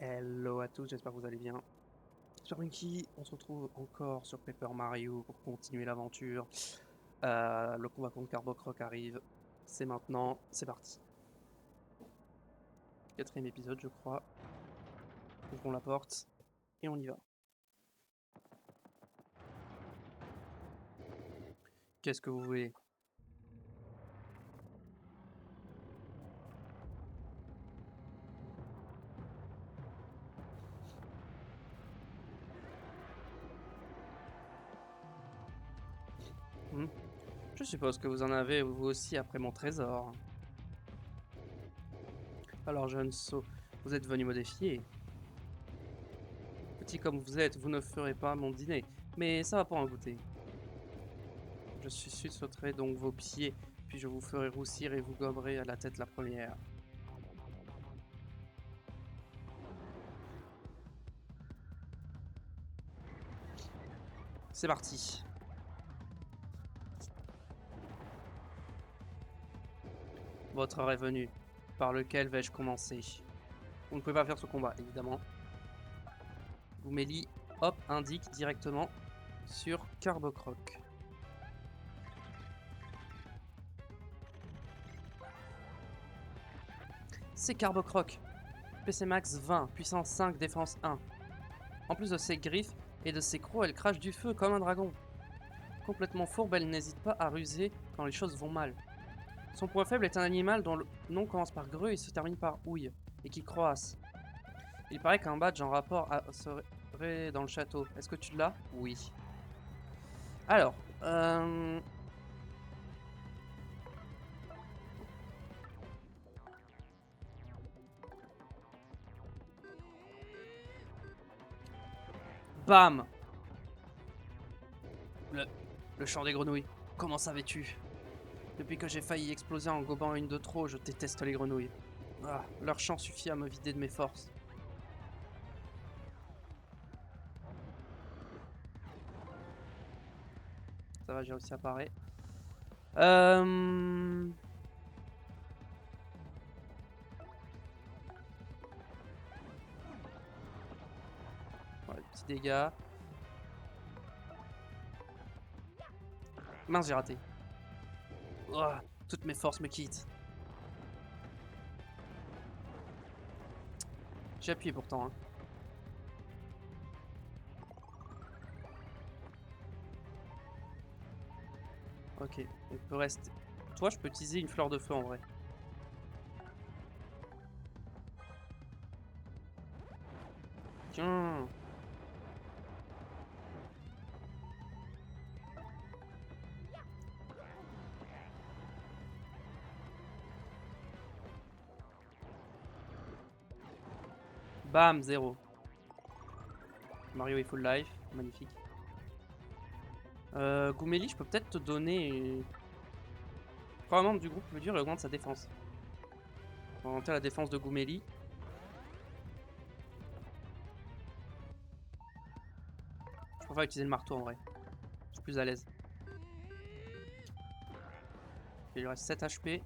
Hello à tous, j'espère que vous allez bien. Sur Winky, on se retrouve encore sur Paper Mario pour continuer l'aventure. Le combat contre Carbocroc arrive. C'est maintenant, c'est parti. Quatrième épisode, je crois. Ouvrons la porte et on y va. Qu'est-ce que vous voulez? Hmm. Je suppose que vous en avez vous aussi après mon trésor. Alors, jeune sot, vous êtes venu me défier. Petit comme vous êtes, vous ne ferez pas mon dîner, mais ça va pour en goûter. Je sauterai donc vos pieds, puis je vous ferai roussir et vous goberez à la tête la première. C'est parti. Votre heure est venue. Par lequel vais-je commencer? Vous ne pouvez pas faire ce combat, évidemment. Gouméli, hop, indique directement sur Carbocroc. C'est Carbocroc. PC Max 20, puissance 5, défense 1. En plus de ses griffes et de ses crocs, elle crache du feu comme un dragon. Complètement fourbe, elle n'hésite pas à ruser quand les choses vont mal. Son point faible est un animal dont le nom commence par greu et se termine par houille, et qui croasse. Il paraît qu'un badge en rapport serait dans le château. Est-ce que tu l'as? Oui. Alors, bam! Le chant des grenouilles. Comment savais-tu? Depuis que j'ai failli exploser en gobant une de trop, je déteste les grenouilles. Ah, leur chant suffit à me vider de mes forces. Ça va, j'ai réussi à parer. Ouais, petits dégâts. Mince, j'ai raté. Oh, toutes mes forces me quittent. J'ai appuyé pourtant. Hein. Ok, on peut rester. Toi, je peux utiliser une fleur de feu en vrai. Tiens. Bam, 0. Mario est full life, magnifique. Gouméli, je peux peut-être te donner. Trois membres du groupe plus dur et augmente sa défense. On va augmenter la défense de Gouméli. Je préfère utiliser le marteau en vrai. Je suis plus à l'aise. Il lui reste 7 HP.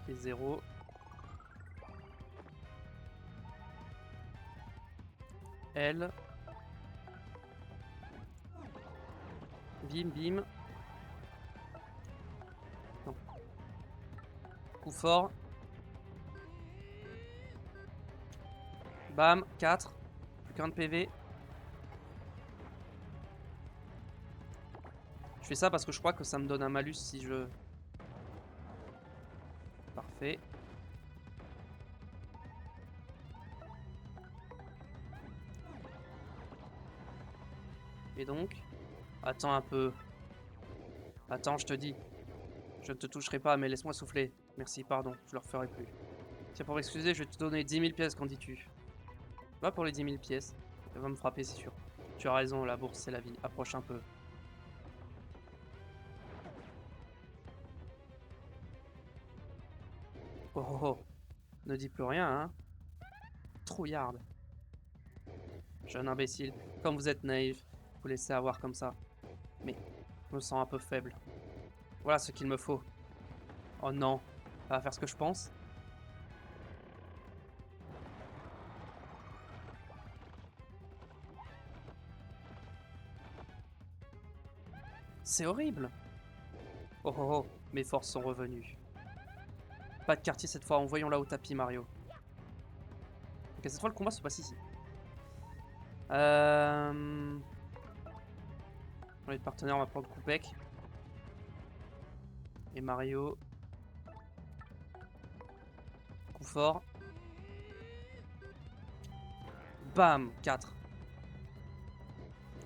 Et 0. L. Bim, bim. Non. Coup fort. Bam, 4. Plus qu'un de PV. Je fais ça parce que je crois que ça me donne un malus si je... Parfait. Et donc... Attends un peu. Attends, je te dis. Je ne te toucherai pas, mais laisse-moi souffler. Merci, pardon, je le referai plus. Tiens, pour m'excuser, je vais te donner 10 000 pièces, qu'en dis-tu? Va pour les 10 000 pièces. Elle va me frapper, c'est sûr. Tu as raison, la bourse, c'est la vie. Approche un peu. Oh oh oh. Ne dis plus rien, hein. Trouillarde. Jeune imbécile, comme vous êtes naïf, vous laissez avoir comme ça. Mais je me sens un peu faible. Voilà ce qu'il me faut. Oh non, ça va faire ce que je pense. C'est horrible. Oh oh oh, mes forces sont revenues. Pas de quartier cette fois, envoyons-la au tapis, Mario. Ok, cette fois le combat se passe ici. On est partenaire, on va prendre Koupek. Et Mario. Coup fort. Bam, 4.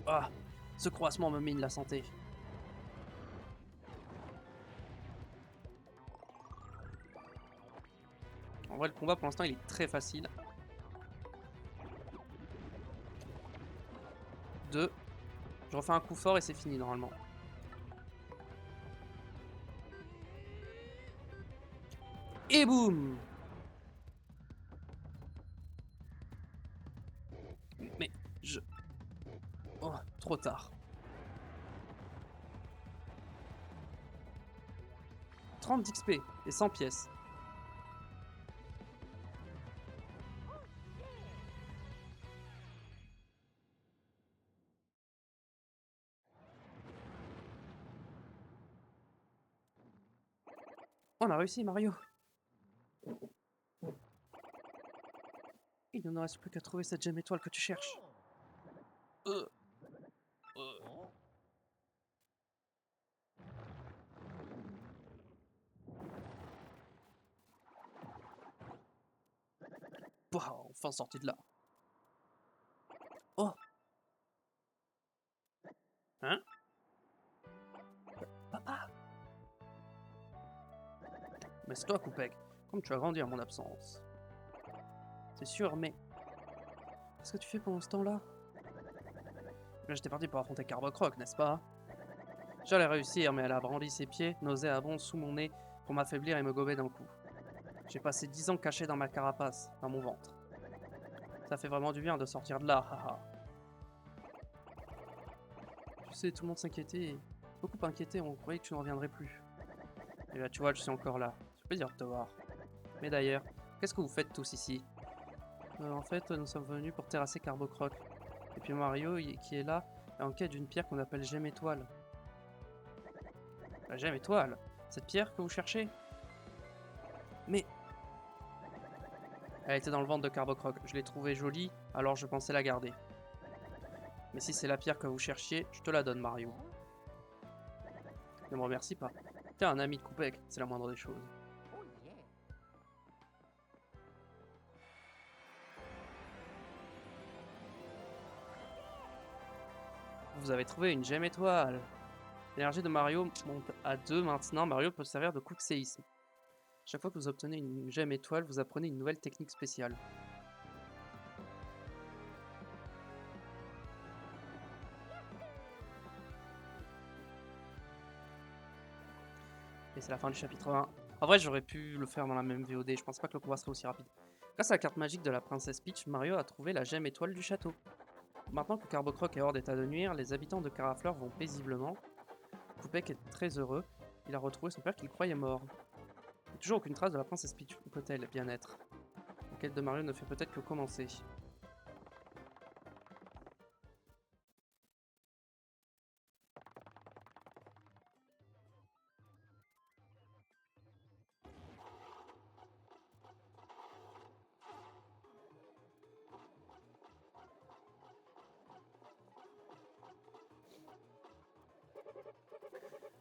Ah, ce croissement me mine la santé. En vrai, le combat pour l'instant il est très facile. 2. Je refais un coup fort et c'est fini normalement. Et boum. Mais je... Oh, trop tard. 30 d'XP et 100 pièces. On a réussi, Mario. Il ne nous reste plus qu'à trouver cette gemme étoile que tu cherches. Euh, euh. Bah, enfin sorti de là. Oh. Hein? Papa. Mais c'est toi, Koupek. Comme tu as grandi en mon absence. C'est sûr, mais... Qu'est-ce que tu fais pendant ce temps-là? Là, j'étais parti pour affronter Carbocroc, n'est-ce pas? J'allais réussir, mais elle a brandi ses pieds, nauséabonds sous mon nez, pour m'affaiblir et me gober d'un coup. J'ai passé 10 ans caché dans ma carapace, dans mon ventre. Ça fait vraiment du bien de sortir de là, haha. Tu sais, tout le monde s'inquiétait, beaucoup inquiété, on croyait que tu ne reviendrais plus. Et là, tu vois, je suis encore là. C'est plaisir de te voir. Mais d'ailleurs, qu'est-ce que vous faites tous ici? En fait, nous sommes venus pour terrasser Carbocroc. Et puis Mario, qui est là, est en quête d'une pierre qu'on appelle Gemme Étoile. La Gemme Étoile? Cette pierre que vous cherchez? Mais... Elle était dans le ventre de Carbocroc. Je l'ai trouvée jolie, alors je pensais la garder. Mais si c'est la pierre que vous cherchiez, je te la donne, Mario. Ne me remercie pas. T'es un ami de Koupek, c'est la moindre des choses. Vous avez trouvé une gemme étoile. L'énergie de Mario monte à 2 maintenant. Mario peut se servir de coup de séisme. Chaque fois que vous obtenez une gemme étoile, vous apprenez une nouvelle technique spéciale. Et c'est la fin du chapitre 1. En vrai, j'aurais pu le faire dans la même VOD. Je pense pas que le combat serait aussi rapide. Grâce à la carte magique de la princesse Peach, Mario a trouvé la gemme étoile du château. Maintenant que Carbocroc est hors d'état de nuire, les habitants de Carafleur vont paisiblement. Koupek est très heureux. Il a retrouvé son père qu'il croyait mort. Il n'y a toujours aucune trace de la princesse Peach. Où peut-elle bien être? La quête de Mario ne fait peut-être que commencer.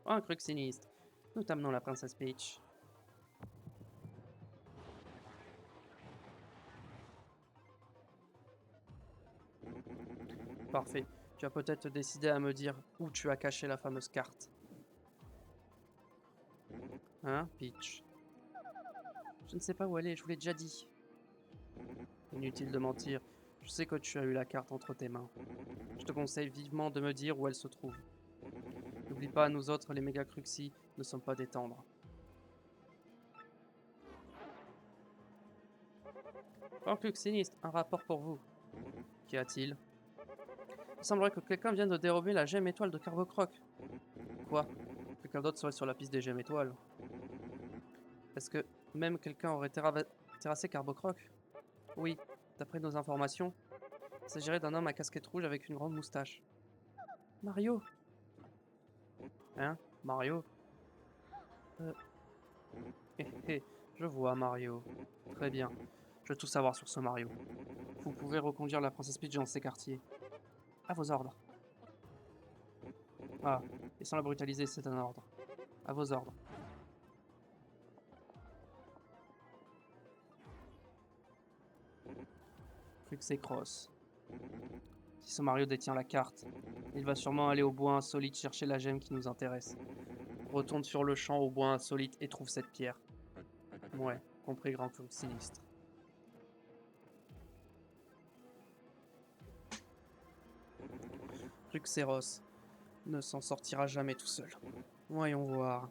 Oh, un truc sinistre. Nous t'amenons la princesse Peach. Parfait. Tu as peut-être décidé à me dire où tu as caché la fameuse carte. Hein, Peach? Je ne sais pas où elle est, je vous l'ai déjà dit. Inutile de mentir, je sais que tu as eu la carte entre tes mains. Je te conseille vivement de me dire où elle se trouve. N'oublie pas, nous autres, les méga Cruxy, ne sommes pas des tendres. Oh, Crux sinistre, un rapport pour vous. Qu'y a-t-il? Il semblerait que quelqu'un vienne de dérober la gemme étoile de Carbocroc. Quoi? Quelqu'un d'autre serait sur la piste des gemmes étoiles. Est-ce que même quelqu'un aurait terrassé Carbocroc? Oui, d'après nos informations, il s'agirait d'un homme à casquette rouge avec une grande moustache. Mario? Hein? Mario? Euh... Hé hé, je vois Mario. Très bien, je veux tout savoir sur ce Mario. Vous pouvez reconduire la princesse Peach dans ces quartiers. À vos ordres. Ah, et sans la brutaliser, c'est un ordre. À vos ordres. Crux et Cross. Si ce Mario détient la carte, il va sûrement aller au bois insolite chercher la gemme qui nous intéresse. Retourne sur le champ au bois insolite et trouve cette pierre. Ouais, compris grand Crux sinistre. Cruxeros ne s'en sortira jamais tout seul. Voyons voir.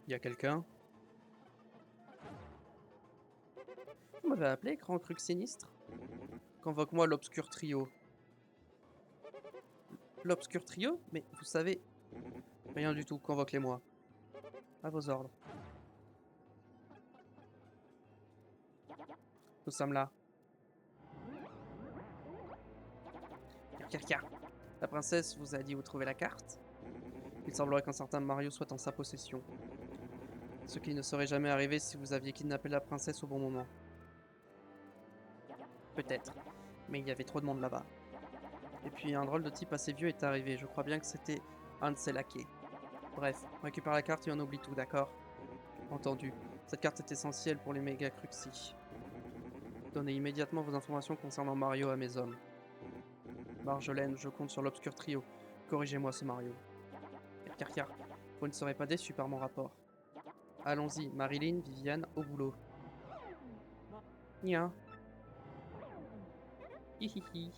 Y a quelqu'un? Vous m'avez appelé, grand Crux sinistre? Convoque-moi l'obscur trio. L'obscur trio? Mais vous savez... Rien du tout, convoquez-moi. À vos ordres. Nous sommes là. Car. La princesse vous a dit où trouver la carte? Il semblerait qu'un certain Mario soit en sa possession. Ce qui ne serait jamais arrivé si vous aviez kidnappé la princesse au bon moment. Peut-être, mais il y avait trop de monde là-bas. Et puis un drôle de type assez vieux est arrivé, je crois bien que c'était un de ses laquais. Bref, on récupère la carte et on oublie tout, d'accord? Entendu. Cette carte est essentielle pour les méga Cruxy. Donnez immédiatement vos informations concernant Mario à mes hommes. Marjolaine, je compte sur l'obscur trio. Corrigez-moi ce Mario. Car, vous ne serez pas déçus par mon rapport. Allons-y, Marilyn, Viviane, au boulot. Nia. Hihihi.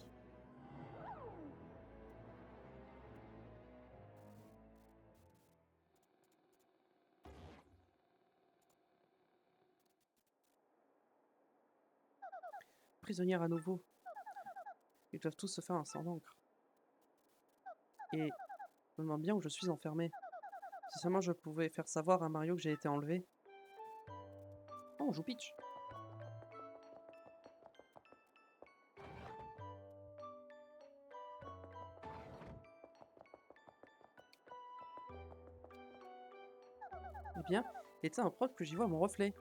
Prisonnière à nouveau. Ils doivent tous se faire un sang d'encre. Et je me demande bien où je suis enfermé. Si seulement je pouvais faire savoir à Mario que j'ai été enlevé. Oh, on joue Peach. Eh bien, il était un proc que j'y vois mon reflet.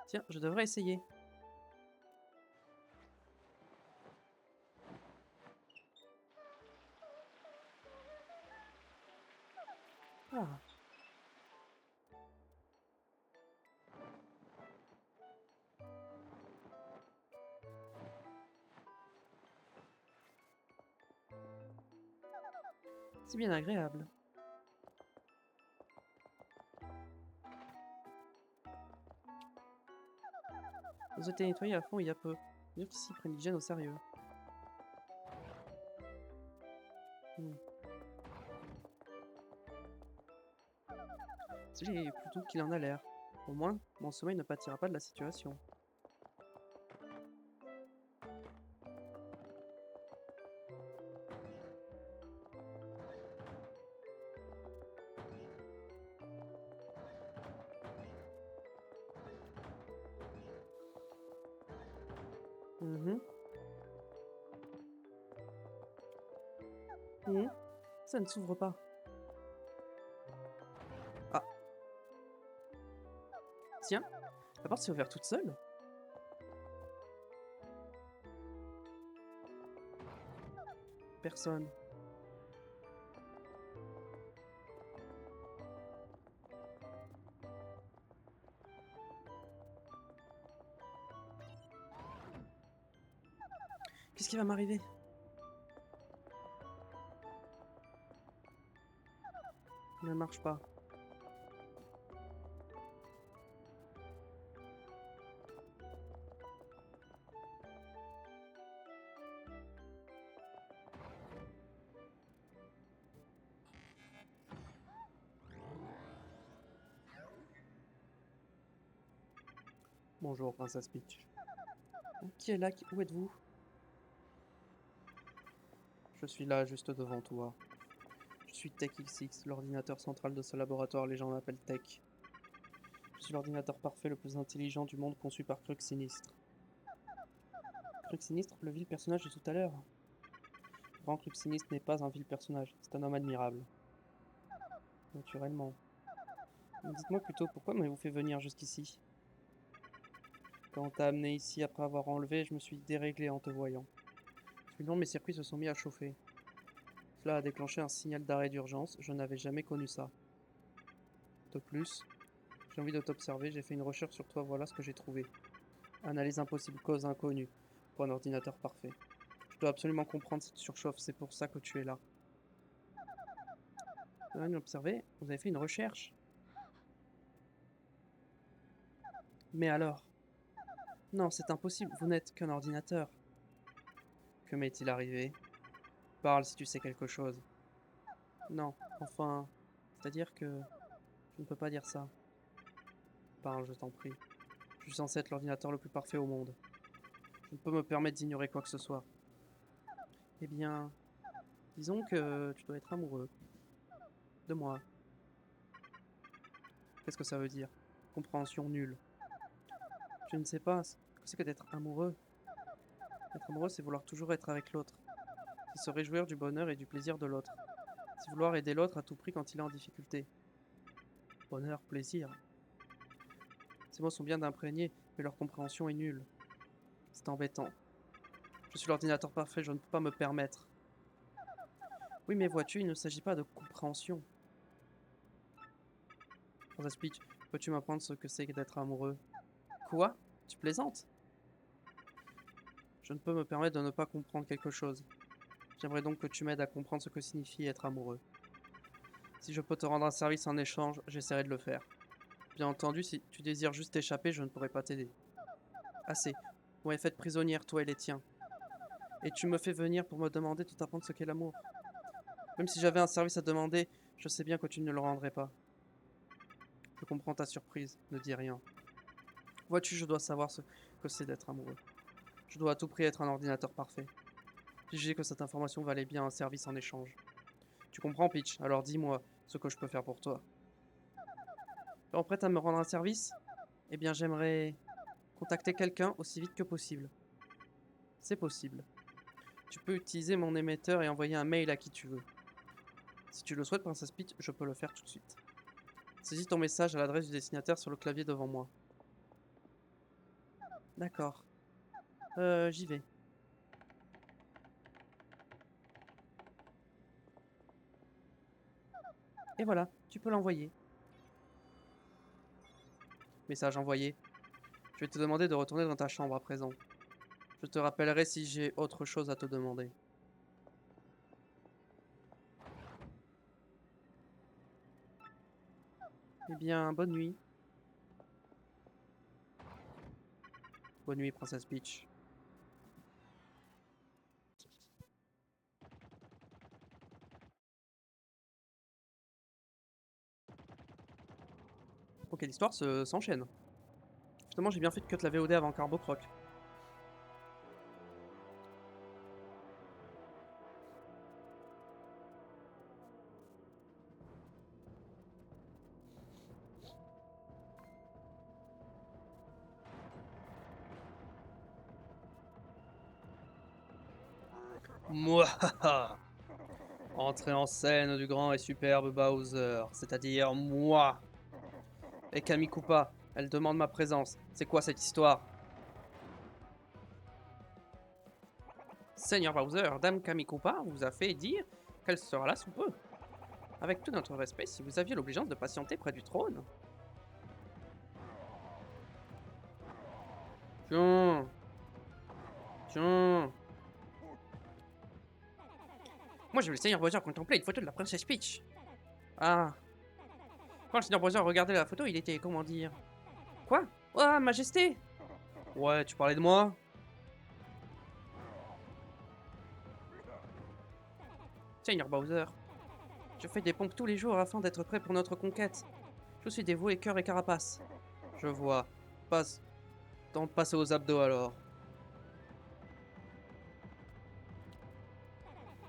Tiens, je devrais essayer. Ah, c'est bien agréable. Vous été nettoyé à fond il y a peu. Dire qu'ici ils prennent l'hygiène au sérieux. Hmm. C'est plutôt qu'il en a l'air. Au moins, mon sommeil ne pâtira pas de la situation. Mhm. Mhm. Ça ne s'ouvre pas. Ah, tiens, la porte s'est ouverte toute seule. Personne. Qu'est-ce qui va m'arriver? Il ne marche pas. Bonjour, princesse Peach. Qui est là? Où êtes-vous? Je suis là, juste devant toi. Je suis Tech XX, l'ordinateur central de ce laboratoire, les gens m'appellent Tech. Je suis l'ordinateur parfait, le plus intelligent du monde conçu par Crux Sinistre. Crux Sinistre, le vil personnage de tout à l'heure. Grand Crux Sinistre n'est pas un vil personnage, c'est un homme admirable. Naturellement. Dites-moi plutôt, pourquoi m'avez-vous fait venir jusqu'ici? Quand on t'a amené ici après avoir enlevé, je me suis déréglé en te voyant. Soudain, mes circuits se sont mis à chauffer. Cela a déclenché un signal d'arrêt d'urgence, je n'avais jamais connu ça. De plus, j'ai envie de t'observer, j'ai fait une recherche sur toi, voilà ce que j'ai trouvé. Analyse impossible, cause inconnue, pour un ordinateur parfait. Je dois absolument comprendre cette surchauffe, c'est pour ça que tu es là. Vous avez observé, vous avez fait une recherche. Mais alors? Non, c'est impossible, vous n'êtes qu'un ordinateur. Que m'est-il arrivé? Parle si tu sais quelque chose. Non, enfin, c'est-à-dire que je ne peux pas dire ça. Parle, je t'en prie. Je suis censé être l'ordinateur le plus parfait au monde. Je ne peux me permettre d'ignorer quoi que ce soit. Eh bien, disons que tu dois être amoureux. De moi. Qu'est-ce que ça veut dire? Compréhension nulle. Je ne sais pas ce que c'est que d'être amoureux. Être amoureux, c'est vouloir toujours être avec l'autre. C'est se réjouir du bonheur et du plaisir de l'autre. C'est vouloir aider l'autre à tout prix quand il est en difficulté. Bonheur, plaisir. Ces mots sont bien d'imprégnés, mais leur compréhension est nulle. C'est embêtant. Je suis l'ordinateur parfait, je ne peux pas me permettre. Oui, mais vois-tu, il ne s'agit pas de compréhension. Princess Peach, peux-tu m'apprendre ce que c'est que d'être amoureux? Quoi? Tu plaisantes? Je ne peux me permettre de ne pas comprendre quelque chose. J'aimerais donc que tu m'aides à comprendre ce que signifie être amoureux. Si je peux te rendre un service en échange, j'essaierai de le faire. Bien entendu, si tu désires juste t'échapper, je ne pourrai pas t'aider. Assez. Vous m'avez fait prisonnière, toi et les tiens. Et tu me fais venir pour me demander de t'apprendre ce qu'est l'amour. Même si j'avais un service à demander, je sais bien que tu ne le rendrais pas. Je comprends ta surprise, ne dis rien. Vois-tu, je dois savoir ce que c'est d'être amoureux. Je dois à tout prix être un ordinateur parfait. J'ai jugé que cette information valait bien un service en échange. Tu comprends, Peach? Alors dis-moi ce que je peux faire pour toi. Tu es prête à me rendre un service? Eh bien, j'aimerais contacter quelqu'un aussi vite que possible. C'est possible. Tu peux utiliser mon émetteur et envoyer un mail à qui tu veux. Si tu le souhaites, Princess Peach, je peux le faire tout de suite. Saisis ton message à l'adresse du destinataire sur le clavier devant moi. D'accord. J'y vais. Et voilà, tu peux l'envoyer. Message envoyé. Je vais te demander de retourner dans ta chambre à présent. Je te rappellerai si j'ai autre chose à te demander. Eh bien, bonne nuit. Bonne nuit, Princesse Peach. Ok, l'histoire s'enchaîne. Justement, j'ai bien fait de cut la VOD avant Carbo Croc. Mouah! Entrée en scène du grand et superbe Bowser, c'est-à-dire moi. Et Camille Koopa, elle demande ma présence. C'est quoi cette histoire? Seigneur Bowser, Dame Camille Koopa vous a fait dire qu'elle sera là sous peu. Avec tout notre respect, si vous aviez l'obligeance de patienter près du trône. Tiens. Tiens. Moi, je vais le Seigneur Bowser contempler une photo de la princesse Peach. Ah. Quand le Seigneur Bowser regardait la photo, il était, comment dire... Quoi? Ah, Majesté! Ouais, tu parlais de moi? Seigneur Bowser, je fais des pompes tous les jours afin d'être prêt pour notre conquête. Je suis dévoué cœur et carapace. Je vois. Passe. Temps de passer aux abdos alors.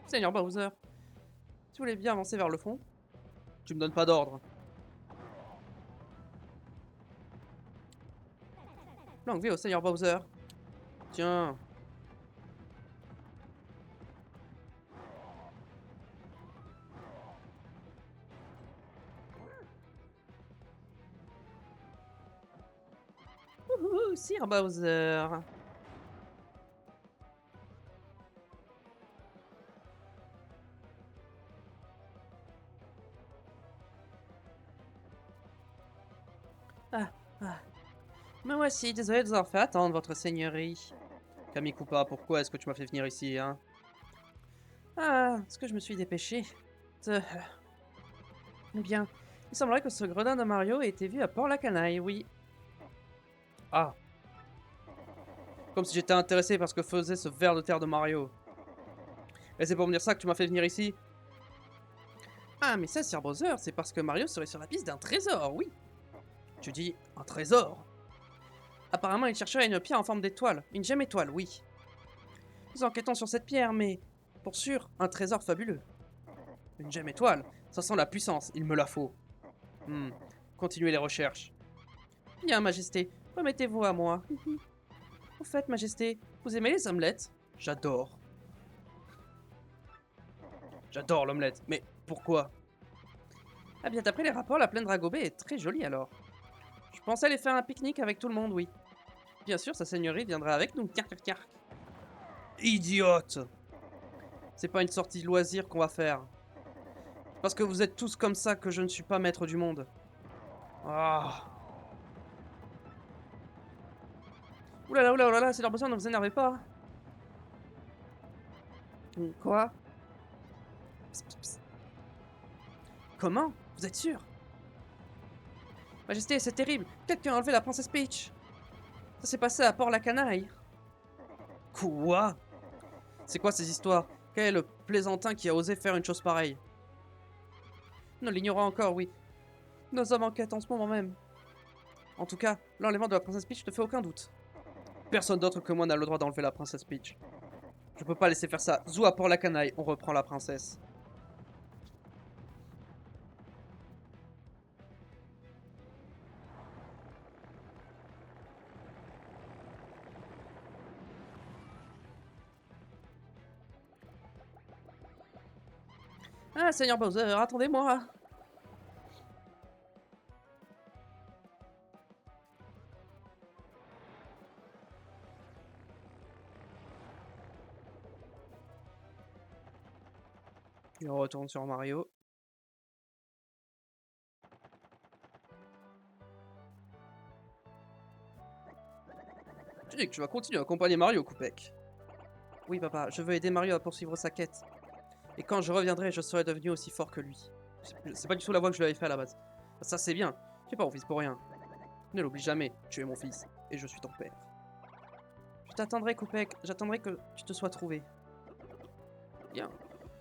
Seigneur Bowser, Tu voulais bien avancer vers le fond? Tu me donnes pas d'ordre. Longue vie au Seigneur Bowser. Tiens. Ouh, Sir Bowser. Ah, ah. Mais moi aussi, désolé de vous avoir fait attendre, votre seigneurie. Camille Coupa, pourquoi est-ce que tu m'as fait venir ici, hein? Ah, est-ce que je me suis dépêché? Euh, Eh bien, il semblerait que ce gredin de Mario ait été vu à Port-la-Canaille, oui. Ah. Comme si j'étais intéressé par ce que faisait ce ver de terre de Mario. Et c'est pour me dire ça que tu m'as fait venir ici? Ah, mais ça, Sir Bowser, c'est parce que Mario serait sur la piste d'un trésor, oui. Tu dis un trésor? Apparemment, il chercherait une pierre en forme d'étoile. Une gemme étoile, oui. Nous enquêtons sur cette pierre, mais pour sûr, un trésor fabuleux. Une gemme étoile, ça sent la puissance, il me la faut. Continuez les recherches. Bien, Majesté, remettez-vous à moi. Au fait, Majesté, vous aimez les omelettes? J'adore. J'adore l'omelette, mais pourquoi? Ah bien, d'après les rapports, la plaine Dragobé est très jolie alors. Je pensais aller faire un pique-nique avec tout le monde, oui. Bien sûr, sa seigneurie viendra avec nous. Idiote! C'est pas une sortie de loisir qu'on va faire. Parce que vous êtes tous comme ça que je ne suis pas maître du monde. Ah. Oulala, oulala, oulala, c'est leur besoin, ne vous énervez pas. Quoi? Psst, psst, psst. Comment? Vous êtes sûr? Majesté, c'est terrible. Quelqu'un a enlevé la princesse Peach. Ça s'est passé à Port-la-Canaille. Quoi? C'est quoi ces histoires? Quel est le plaisantin qui a osé faire une chose pareille? Nous l'ignorons encore, oui. Nous sommes en quête en ce moment même. En tout cas, l'enlèvement de la princesse Peach ne fait aucun doute. Personne d'autre que moi n'a le droit d'enlever la princesse Peach. Je peux pas laisser faire ça. Zou à Port-la-Canaille, on reprend la princesse. Ah, Seigneur Bowser, attendez-moi. Il retourne sur Mario. Tu dis que tu vas continuer à accompagner Mario, Coupec. Oui, papa, je veux aider Mario à poursuivre sa quête. Et quand je reviendrai, je serai devenu aussi fort que lui. C'est pas du tout la voix que je lui avais fait à la base. Ça, c'est bien. Tu es pas mon fils pour rien. Ne l'oublie jamais, tu es mon fils. Et je suis ton père. Je t'attendrai, Coupec. J'attendrai que tu te sois trouvé. Bien.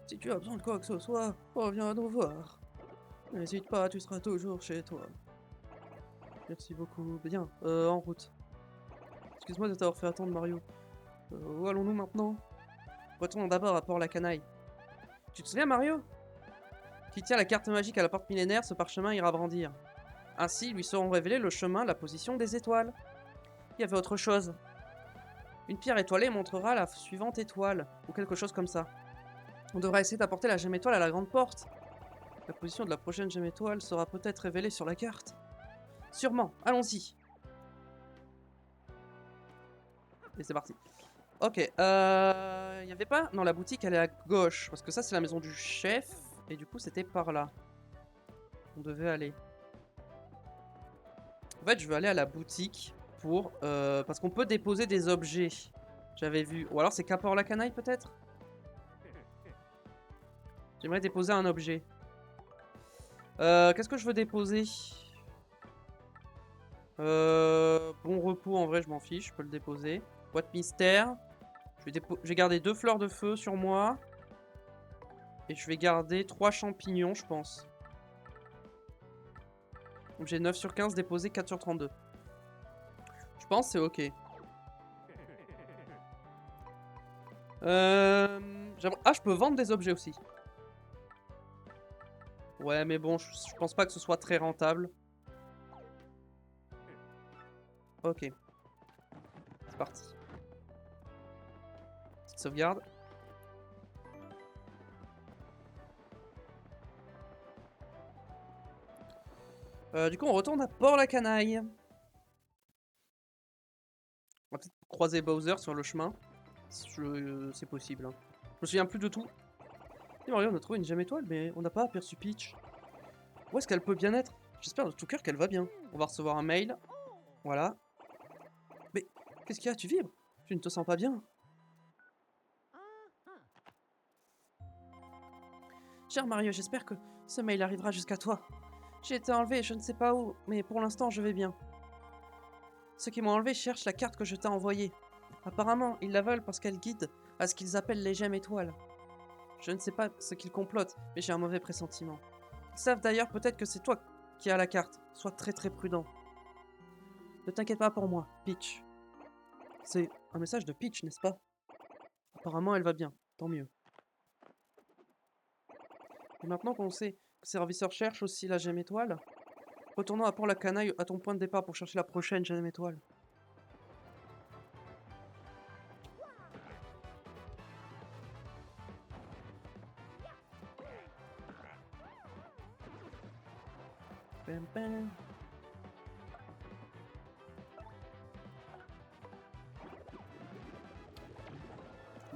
Si tu as besoin de quoi que ce soit, reviens nous voir. N'hésite pas, tu seras toujours chez toi. Merci beaucoup. Bien, en route. Excuse-moi de t'avoir fait attendre, Mario. Où allons-nous maintenant? Retournons d'abord à Port-la-Canaille. Tu te souviens, Mario? Qui tient la carte magique à la porte millénaire, ce parchemin ira brandir. Ainsi, lui seront révélés le chemin, la position des étoiles. Il y avait autre chose. Une pierre étoilée montrera la suivante étoile, ou quelque chose comme ça. On devra essayer d'apporter la gemme étoile à la grande porte. La position de la prochaine gemme étoile sera peut-être révélée sur la carte. Sûrement, allons-y. Et c'est parti. Ok, y avait pas... Non, la boutique, elle est à gauche, parce que ça, c'est la maison du chef, et du coup, c'était par là. On devait aller. En fait, je veux aller à la boutique pour... parce qu'on peut déposer des objets. J'avais vu. Ou alors, c'est qu'à Port-la-Canaille, peut-être? J'aimerais déposer un objet. Qu'est-ce que je veux déposer? Bon repos, en vrai, je m'en fiche, je peux le déposer. Boîte mystère. Je vais garder 2 fleurs de feu sur moi. Et je vais garder 3 champignons, je pense. Donc j'ai 9 sur 15 déposé, 4 sur 32. Je pense c'est ok. Ah, je peux vendre des objets aussi. Ouais, mais bon, je pense pas que ce soit très rentable. Ok, c'est parti. Petite sauvegarde. Du coup, on retourne à Port-la-Canaille. On va peut-être croiser Bowser sur le chemin. C'est possible. Hein. Je me souviens plus de tout. Et Mario, on a trouvé une gemme étoile, mais on n'a pas aperçu Peach. Où est-ce qu'elle peut bien être? J'espère de tout cœur qu'elle va bien. On va recevoir un mail. Voilà. Mais qu'est-ce qu'il y a? Tu vibres? Tu ne te sens pas bien? Cher Mario, j'espère que ce mail arrivera jusqu'à toi. J'ai été enlevé, je ne sais pas où, mais pour l'instant je vais bien. Ceux qui m'ont enlevé cherchent la carte que je t'ai envoyée. Apparemment, ils la veulent parce qu'elle guide à ce qu'ils appellent les gemmes étoiles. Je ne sais pas ce qu'ils complotent, mais j'ai un mauvais pressentiment. Ils savent d'ailleurs peut-être que c'est toi qui as la carte. Sois très très prudent. Ne t'inquiète pas pour moi, Peach. C'est un message de Peach, n'est-ce pas? Apparemment, elle va bien. Tant mieux. Et maintenant qu'on sait que le serviceur cherche aussi la gemme étoile, retournons à Port-la-Canaille à ton point de départ pour chercher la prochaine gemme étoile. Bam, bam.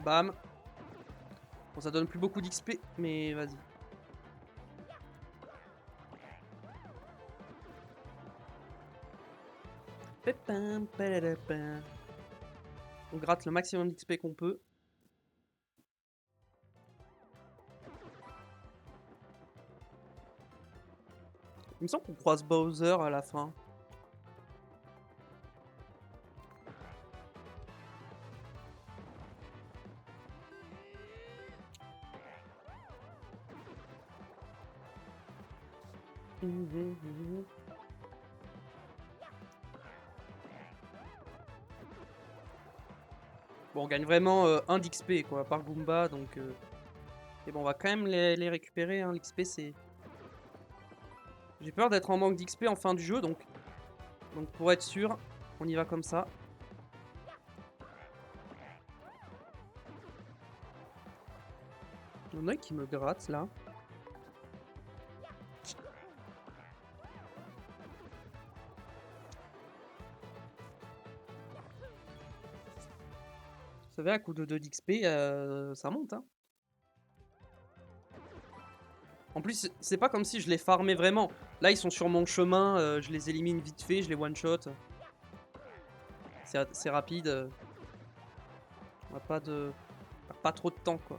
Bam. Bon, ça donne plus beaucoup d'XP, mais vas-y. Pépin, palalapin. On gratte le maximum d'XP qu'on peut. Il me semble qu'on croise Bowser à la fin. Bon, on gagne vraiment 1 d'XP quoi, par Goomba, donc... Et bon, on va quand même les récupérer, hein. L'XP c'est... J'ai peur d'être en manque d'XP en fin du jeu, donc pour être sûr, on y va comme ça. Il y en a qui me gratte là. Vous savez, à coup de 2 d'XP, ça monte, hein. En plus, c'est pas comme si je les farmais vraiment. Là, ils sont sur mon chemin, je les élimine vite fait, je les one-shot. C'est rapide. On va pas trop de temps, quoi.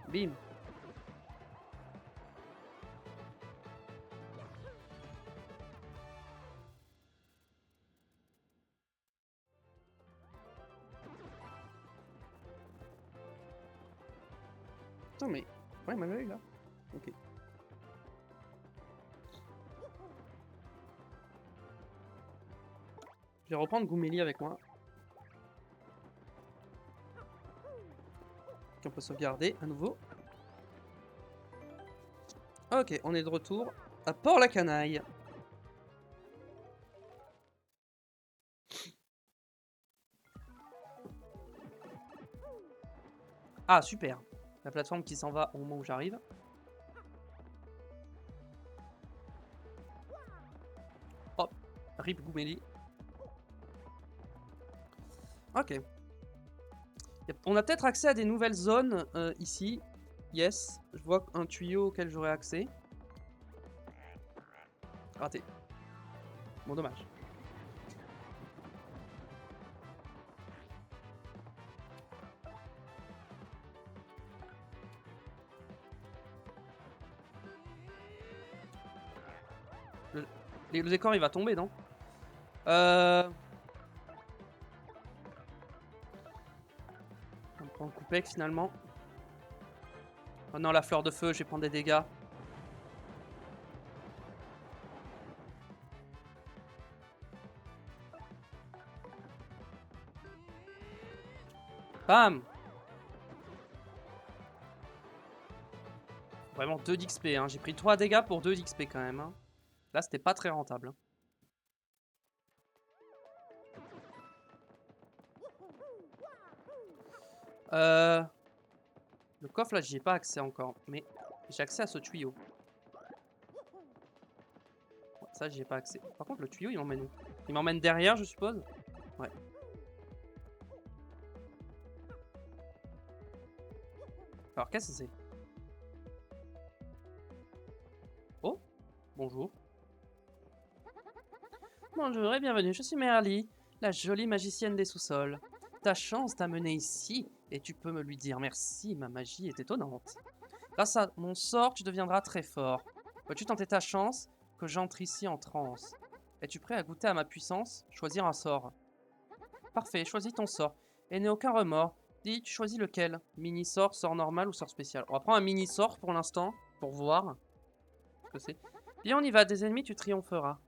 Bim. Attends, mais... Ouais, il m'avait eu, là. Ok. Je vais reprendre Goomélie avec moi. On peut sauvegarder à nouveau. Ok, on est de retour à Port-la-Canaille. Ah, super. La plateforme qui s'en va au moment où j'arrive. Hop, rip Goomélie. Ok. On a peut-être accès à des nouvelles zones ici. Yes, je vois un tuyau auquel j'aurai accès. Raté. Bon, dommage. Le décor il va tomber, non? On prend le coupec finalement. Oh non, la fleur de feu, je vais prendre des dégâts. Bam! Vraiment 2 d'XP, hein. J'ai pris 3 dégâts pour 2 d'XP quand même. Hein. Là, c'était pas très rentable. Le coffre, là, j'y ai pas accès encore. Mais j'ai accès à ce tuyau. Ça, j'y ai pas accès. Par contre, le tuyau, il m'emmène où? Il m'emmène derrière, je suppose? Ouais. Alors, qu'est-ce que c'est? Oh, bonjour. Bonjour et bienvenue, je suis Merly, la jolie magicienne des sous-sols. Ta chance t'a mené ici, et tu peux me lui dire merci, ma magie est étonnante. Grâce à mon sort, tu deviendras très fort. Peux-tu tenter ta chance, que j'entre ici en transe? Es-tu prêt à goûter à ma puissance? Choisir un sort. Parfait, choisis ton sort. Et n'aie aucun remords. Dis, tu choisis lequel? Mini-sort, sort normal ou sort spécial? On va prendre un mini-sort pour l'instant, pour voir ce que c'est. Bien, on y va, des ennemis, tu triompheras.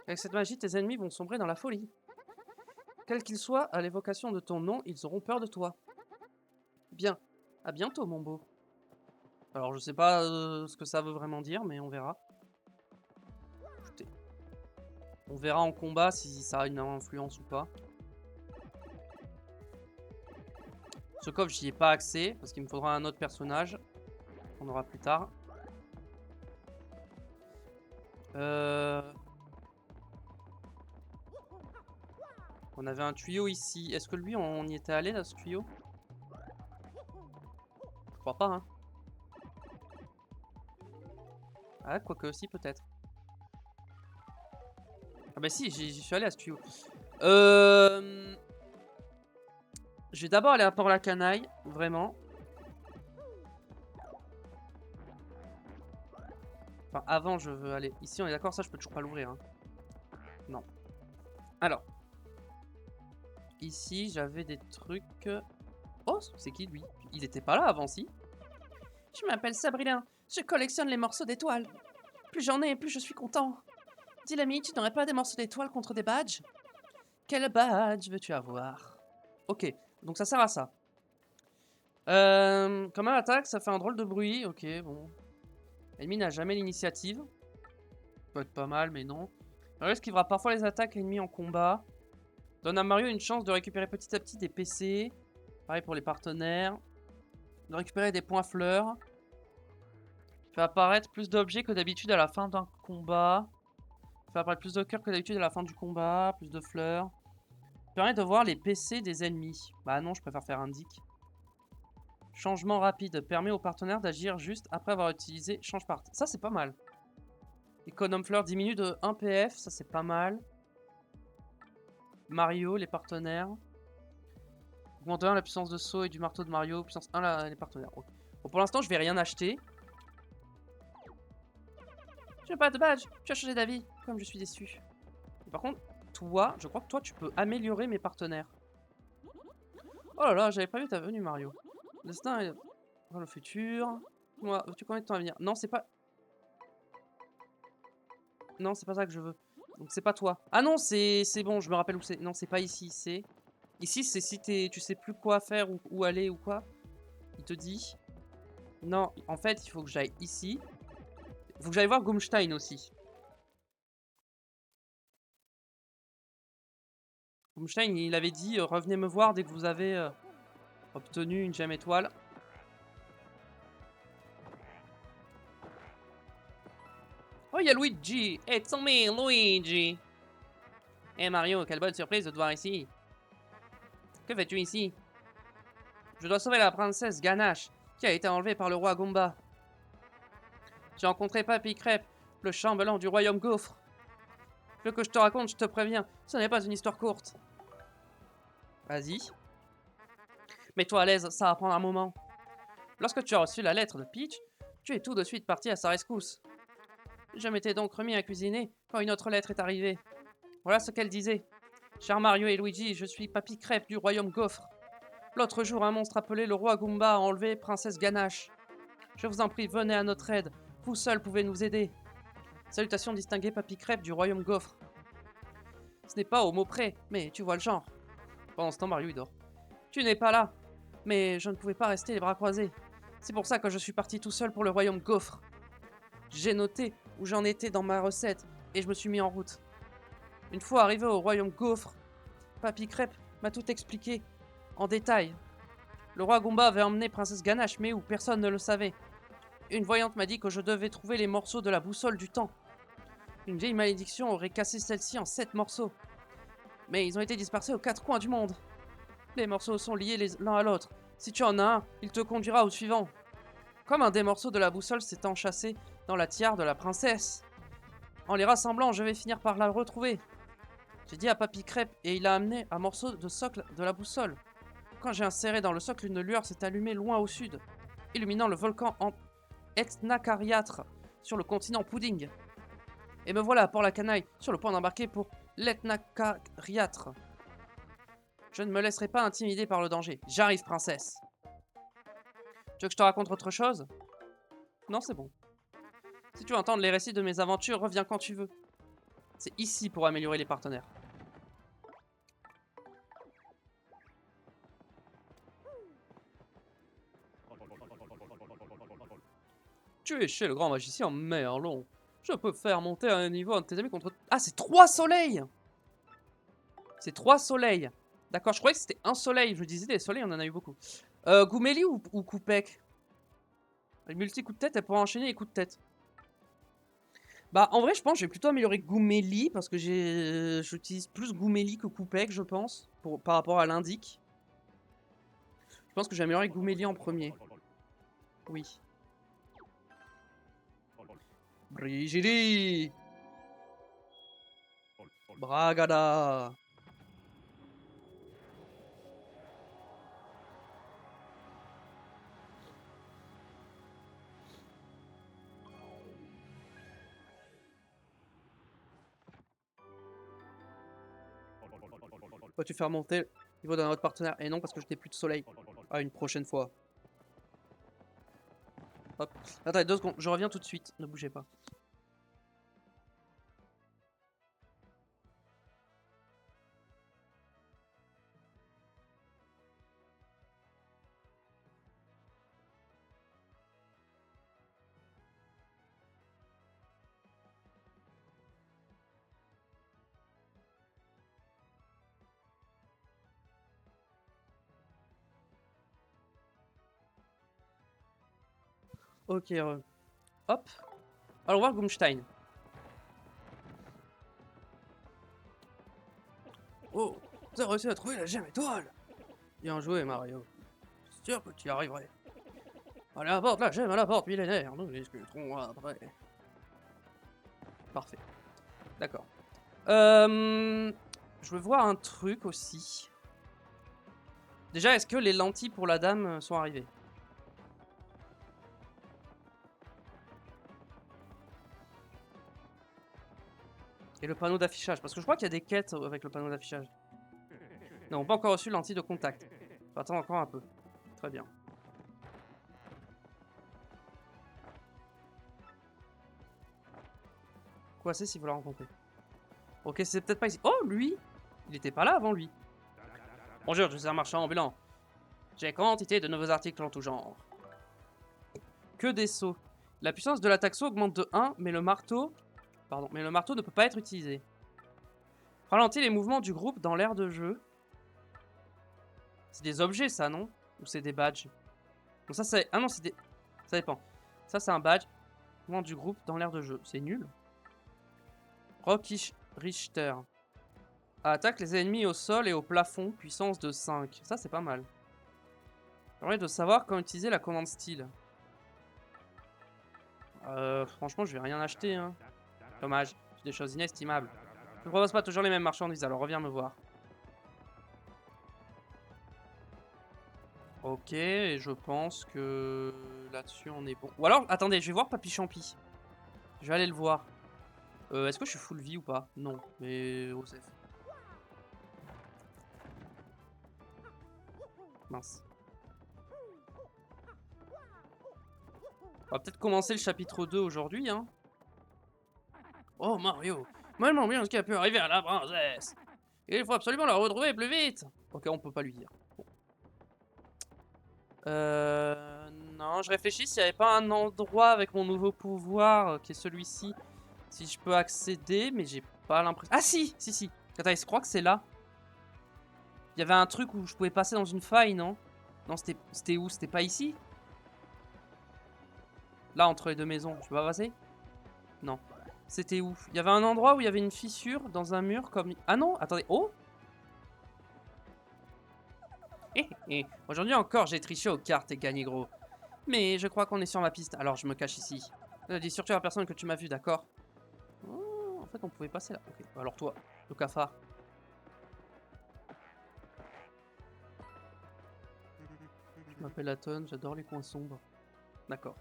Avec cette magie, tes ennemis vont sombrer dans la folie. Quels qu'ils soient, à l'évocation de ton nom, ils auront peur de toi. Bien. À bientôt, mon beau. Alors, je sais pas ce que ça veut vraiment dire, mais on verra. Écoutez. On verra en combat si ça a une influence ou pas. Ce coffre, j'y ai pas accès, parce qu'il me faudra un autre personnage. On aura plus tard. On avait un tuyau ici. Est-ce que lui, on y était allé, là, ce tuyau? Je crois pas, hein. Ah, quoique aussi, peut-être. Ah bah si, j'y suis allé à ce tuyau. Je vais d'abord aller à Port-la-Canaille, vraiment. Enfin, avant, je veux aller... Ici, on est d'accord, ça, je peux toujours pas l'ouvrir. Hein. Non. Alors. Ici, j'avais des trucs... Oh, c'est qui, lui? Il était pas là avant, si? Je m'appelle Sabrina. Je collectionne les morceaux d'étoiles. Plus j'en ai, plus je suis content. Dis l'ami, tu n'aurais pas des morceaux d'étoiles contre des badges? Quel badge veux-tu avoir? Ok, donc ça sert à ça. Comme un attaque, ça fait un drôle de bruit. Ok, bon. L'ennemi n'a jamais l'initiative. Peut être pas mal, mais non. Alors, esquivera parfois les attaques ennemies en combat. Donne à Mario une chance de récupérer petit à petit des PC. Pareil pour les partenaires. De récupérer des points fleurs. Fait apparaître plus d'objets que d'habitude à la fin d'un combat. Fait apparaître plus de cœurs que d'habitude à la fin du combat. Plus de fleurs. Permet de voir les PC des ennemis. Bah non, je préfère faire indique. Changement rapide. Permet aux partenaires d'agir juste après avoir utilisé change part. Ça, c'est pas mal. Économe fleur diminue de 1 PF. Ça, c'est pas mal. Mario, les partenaires. Augmente 1 la puissance de saut et du marteau de Mario. Puissance 1 les partenaires. Okay. Bon, pour l'instant, je vais rien acheter. Je n'ai pas de badge. Tu as changé d'avis. Comme je suis déçu. Et par contre, toi, je crois que toi, tu peux améliorer mes partenaires. Oh là là, j'avais prévu ta venue, Mario. Destin est dans le futur. Moi, tu connais ton avenir. Non, c'est pas... Non, c'est pas ça que je veux. Donc c'est pas toi. Ah non, c'est bon, je me rappelle où c'est. Non, c'est pas ici, c'est... Ici, c'est si tu sais plus quoi faire ou où aller ou quoi. Il te dit... Non, en fait, il faut que j'aille ici. Il faut que j'aille voir Gumstein aussi. Gumstein, il avait dit revenez me voir dès que vous avez obtenu une gemme étoile. Oh, il y a Luigi! It's me, Luigi! Eh Mario, quelle bonne surprise de te voir ici. Que fais-tu ici? Je dois sauver la princesse Ganache, qui a été enlevée par le roi Goomba. J'ai rencontré Papy Crêpe, le chambellan du royaume Gaufre. Ce que je te raconte, je te préviens, ce n'est pas une histoire courte. Vas-y. Mets-toi à l'aise, ça va prendre un moment. Lorsque tu as reçu la lettre de Peach, tu es tout de suite parti à sa rescousse. Je m'étais donc remis à cuisiner quand une autre lettre est arrivée. Voilà ce qu'elle disait. Cher Mario et Luigi, je suis Papy Crêpe du royaume Gaufre. L'autre jour, un monstre appelé le roi Goomba a enlevé Princesse Ganache. Je vous en prie, venez à notre aide. vous seul pouvez nous aider. Salutations distinguées Papy Crêpe du royaume Gaufre. Ce n'est pas au mot près, mais tu vois le genre. Pendant ce temps, Mario il dort. Tu n'es pas là, mais je ne pouvais pas rester les bras croisés. C'est pour ça que je suis parti tout seul pour le royaume Gaufre. J'ai noté où j'en étais dans ma recette et je me suis mis en route. Une fois arrivé au royaume Gaufre, Papy Crêpe m'a tout expliqué en détail. Le roi Goomba avait emmené Princesse Ganache, mais où personne ne le savait. Une voyante m'a dit que je devais trouver les morceaux de la boussole du temps. Une vieille malédiction aurait cassé celle-ci en 7 morceaux. Mais ils ont été dispersés aux 4 coins du monde. Les morceaux sont liés l'un à l'autre. Si tu en as un, il te conduira au suivant. Comme un des morceaux de la boussole s'est enchâssé dans la tiare de la princesse. En les rassemblant, je vais finir par la retrouver. J'ai dit à Papy Crêpe et il a amené un morceau de socle de la boussole. Quand j'ai inséré dans le socle, une lueur s'est allumée loin au sud, illuminant le volcan Etnacariatre sur le continent Pudding. Et me voilà, pour la canaille, sur le point d'embarquer pour l'Etnacariatre. Je ne me laisserai pas intimider par le danger. J'arrive, princesse. Tu veux que je te raconte autre chose? Non, c'est bon. Si tu veux entendre les récits de mes aventures, reviens quand tu veux. C'est ici pour améliorer les partenaires. Tu es chez le grand magicien Merlon. Je peux faire monter à un niveau un de tes amis contre... Ah, c'est 3 soleils! C'est 3 soleils. D'accord, je croyais que c'était un soleil. Je me disais, des soleils, on en a eu beaucoup. Gouméli ou Koupek? Le multi-coup de tête, elle pourra enchaîner les coups de tête. Bah, en vrai, je pense que je vais plutôt améliorer Gouméli parce que j'utilise plus Gouméli que Koupek, je pense, par rapport à l'indic. Je pense que j'ai amélioré Gouméli en premier. Oui. Brigidi! Bragada! Peux-tu faire monter le niveau d'un autre partenaire? Et non, parce que je n'ai plus de soleil. À une prochaine fois. Hop. Attendez 2 secondes, je reviens tout de suite. Ne bougez pas. Ok, hop. Alors, voir Gumstein. Oh, t'as réussi à trouver la gemme étoile. Bien joué, Mario. C'est sûr que tu y arriverais. Allez, apporte la gemme à la porte millénaire. Nous discuterons après. Parfait. D'accord. Je veux voir un truc aussi. Déjà, est-ce que les lentilles pour la dame sont arrivées? Et le panneau d'affichage, parce que je crois qu'il y a des quêtes avec le panneau d'affichage. Non, pas encore reçu lentilles de contact. Faut attendre encore un peu. Très bien. Quoi c'est si vous la rencontrez? Ok, c'est peut-être pas ici. Oh, lui! Il était pas là avant lui. Bonjour, je suis un marchand ambulant. J'ai quantité de nouveaux articles en tout genre. Que des sauts. La puissance de l'attaque saut augmente de 1, mais le marteau... Pardon, mais le marteau ne peut pas être utilisé. Ralentit les mouvements du groupe dans l'aire de jeu. C'est des objets, ça, non? Ou c'est des badges? Donc ça, c'est... Ah non, c'est des... Ça dépend. Ça, c'est un badge. Mouvement du groupe dans l'aire de jeu. C'est nul. Rocky Richter. Attaque les ennemis au sol et au plafond. Puissance de 5. Ça, c'est pas mal. J'aimerais de savoir comment utiliser la commande style. Franchement, je vais rien acheter, hein. Dommage. J'ai des choses inestimables. Je ne propose pas toujours les mêmes marchandises, alors reviens me voir. Ok, et je pense que là-dessus on est bon. Ou alors, attendez, je vais voir Papy Champi. Je vais aller le voir. Est-ce que je suis full vie ou pas? Non, mais au safe. Mince. On va peut-être commencer le chapitre 2 aujourd'hui, hein. Oh Mario, vraiment bien ce qui a pu arriver à la princesse. Il faut absolument la retrouver plus vite. Ok, on peut pas lui dire. Bon. Non, je réfléchis s'il n'y avait pas un endroit avec mon nouveau pouvoir, qui est celui-ci. Si je peux accéder, mais j'ai pas l'impression... Ah si, si, si. Attends, je crois que c'est là. Il y avait un truc où je pouvais passer dans une faille, non? Non, c'était où? C'était pas ici? Là, entre les deux maisons. Je peux pas passer? Non. C'était où? Il y avait un endroit où il y avait une fissure dans un mur comme... Ah non, attendez. Oh! Aujourd'hui encore, j'ai triché aux cartes et gagné gros. Mais je crois qu'on est sur ma piste, alors je me cache ici. Dis surtout à personne que tu m'as vu, d'accord? Oh, en fait, on pouvait passer là. Ok, alors toi, le cafard. Je m'appelle Aton, j'adore les coins sombres. D'accord.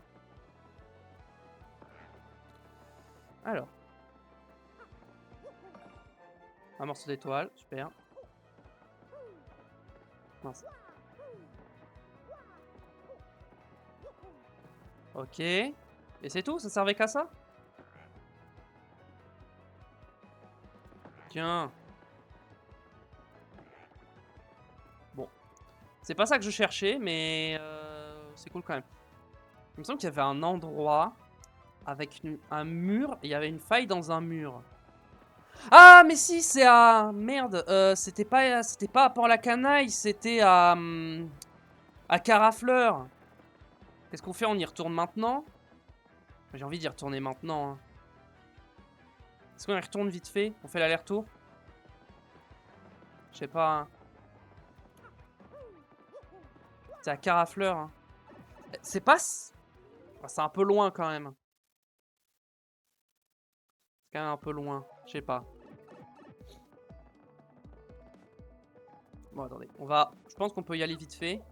Alors. Un morceau d'étoile, super. Mince. Ok. Et c'est tout? Ça servait qu'à ça? Tiens. Bon. C'est pas ça que je cherchais, mais c'est cool quand même. Il me semble qu'il y avait un endroit avec un mur et il y avait une faille dans un mur. Ah, mais si, c'est à... Merde, c'était pas à Port-la-Canaille, c'était à Carafleur. Qu'est-ce qu'on fait? On y retourne maintenant? J'ai envie d'y retourner maintenant. Hein. Est-ce qu'on y retourne vite fait? On fait l'aller-retour? Je sais pas. Hein. C'est à Carafleur. Hein. C'est pas... C'est un peu loin quand même. C'est quand même un peu loin. Je sais pas. Bon, attendez. On va... Je pense qu'on peut y aller vite fait.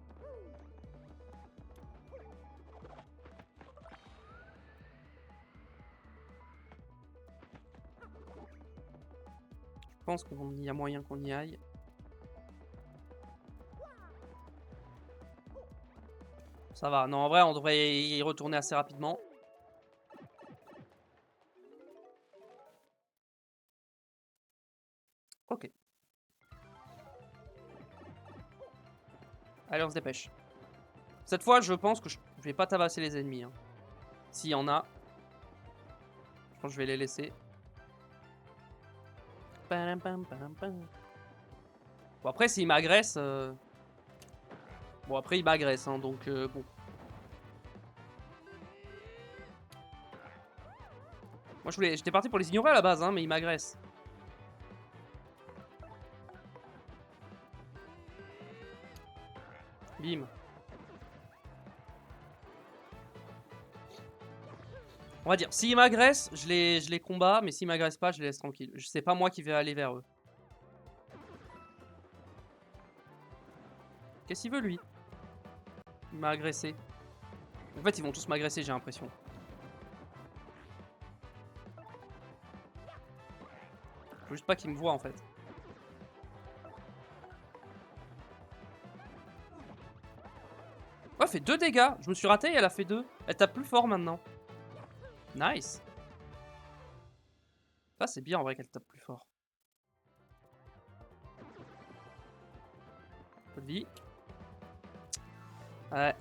Je pense qu'il y a moyen qu'on y aille. Ça va. Non, en vrai, on devrait y retourner assez rapidement. Ok. Allez, on se dépêche. Cette fois, je pense que je vais pas tabasser les ennemis. Hein. S'il y en a, je pense que je vais les laisser. Bon, après, s'il m'agresse... Bon, après, il m'agresse, hein, donc bon. Moi, j'étais parti pour les ignorer à la base, hein, mais il m'agresse. Bim. On va dire, s'il m'agresse, je les combats, mais s'il m'agresse pas, je les laisse tranquilles. C'est pas moi qui vais aller vers eux. Qu'est-ce qu'il veut, lui? Il m'a agressé. En fait, ils vont tous m'agresser, j'ai l'impression. Faut juste pas qu'ils me voient, en fait. Oh, elle fait 2 dégâts. Je me suis raté et elle a fait 2. Elle tape plus fort maintenant. Nice. Ça, c'est bien en vrai qu'elle tape plus fort. Peu de vie. Ouais,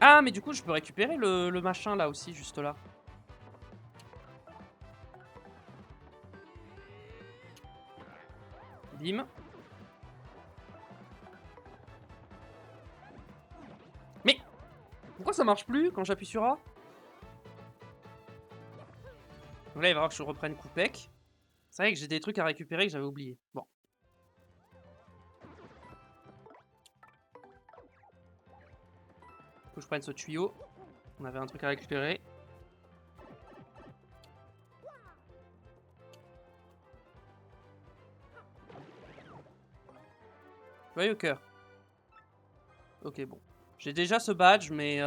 Ah, mais du coup, je peux récupérer le machin là aussi, juste là. Bim. Mais pourquoi ça marche plus quand j'appuie sur A? Donc là, il va falloir que je reprenne Coupec. C'est vrai que j'ai des trucs à récupérer que j'avais oublié. Bon. Faut que je prenne ce tuyau. On avait un truc à récupérer. Joyeux cœur. Ok, bon. J'ai déjà ce badge, mais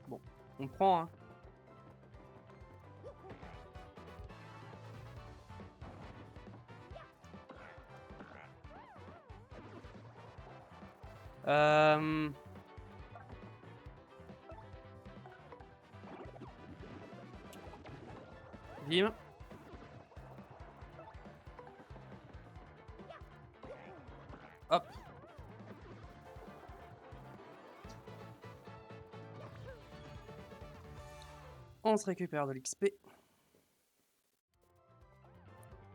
bon, on prend, hein. Bim. Hop. On se récupère de l'XP.